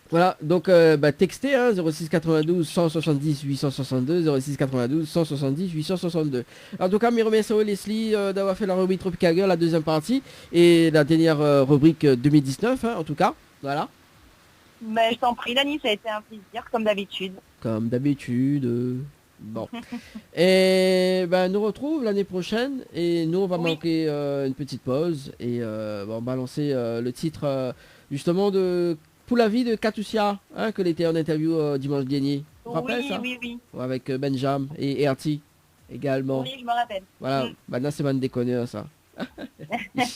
Voilà, donc bah, textez hein, 06 92 170 862 06 92 170 862. En tout cas, mes remercie à Leslie d'avoir fait la rubrique Tropical Girl, la deuxième partie, et la dernière rubrique 2019, hein, en tout cas, voilà. Mais je t'en prie, Dani, ça a été un plaisir, comme d'habitude. Comme d'habitude. Bon. Et ben nous retrouve l'année prochaine et nous on va Oui. manquer une petite pause et on va lancer le titre justement de Pour la vie de Katusia hein, que l'était en interview dimanche dernier. Tu te rappelles Oui, ça oui, oui. Avec Benjam et Erti également. Oui, je me rappelle. Voilà, Mm. maintenant c'est un déconneur ça.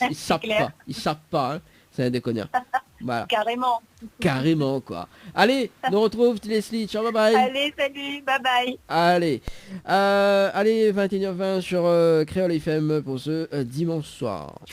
Ils savent clair. pas, ils savent pas, hein. C'est un déconneur. Voilà, Carrément. carrément quoi. Allez, nous retrouve Leslie, ciao bye bye. Allez, salut, bye bye. Allez, allez 21h20 sur Créole FM pour ce dimanche soir.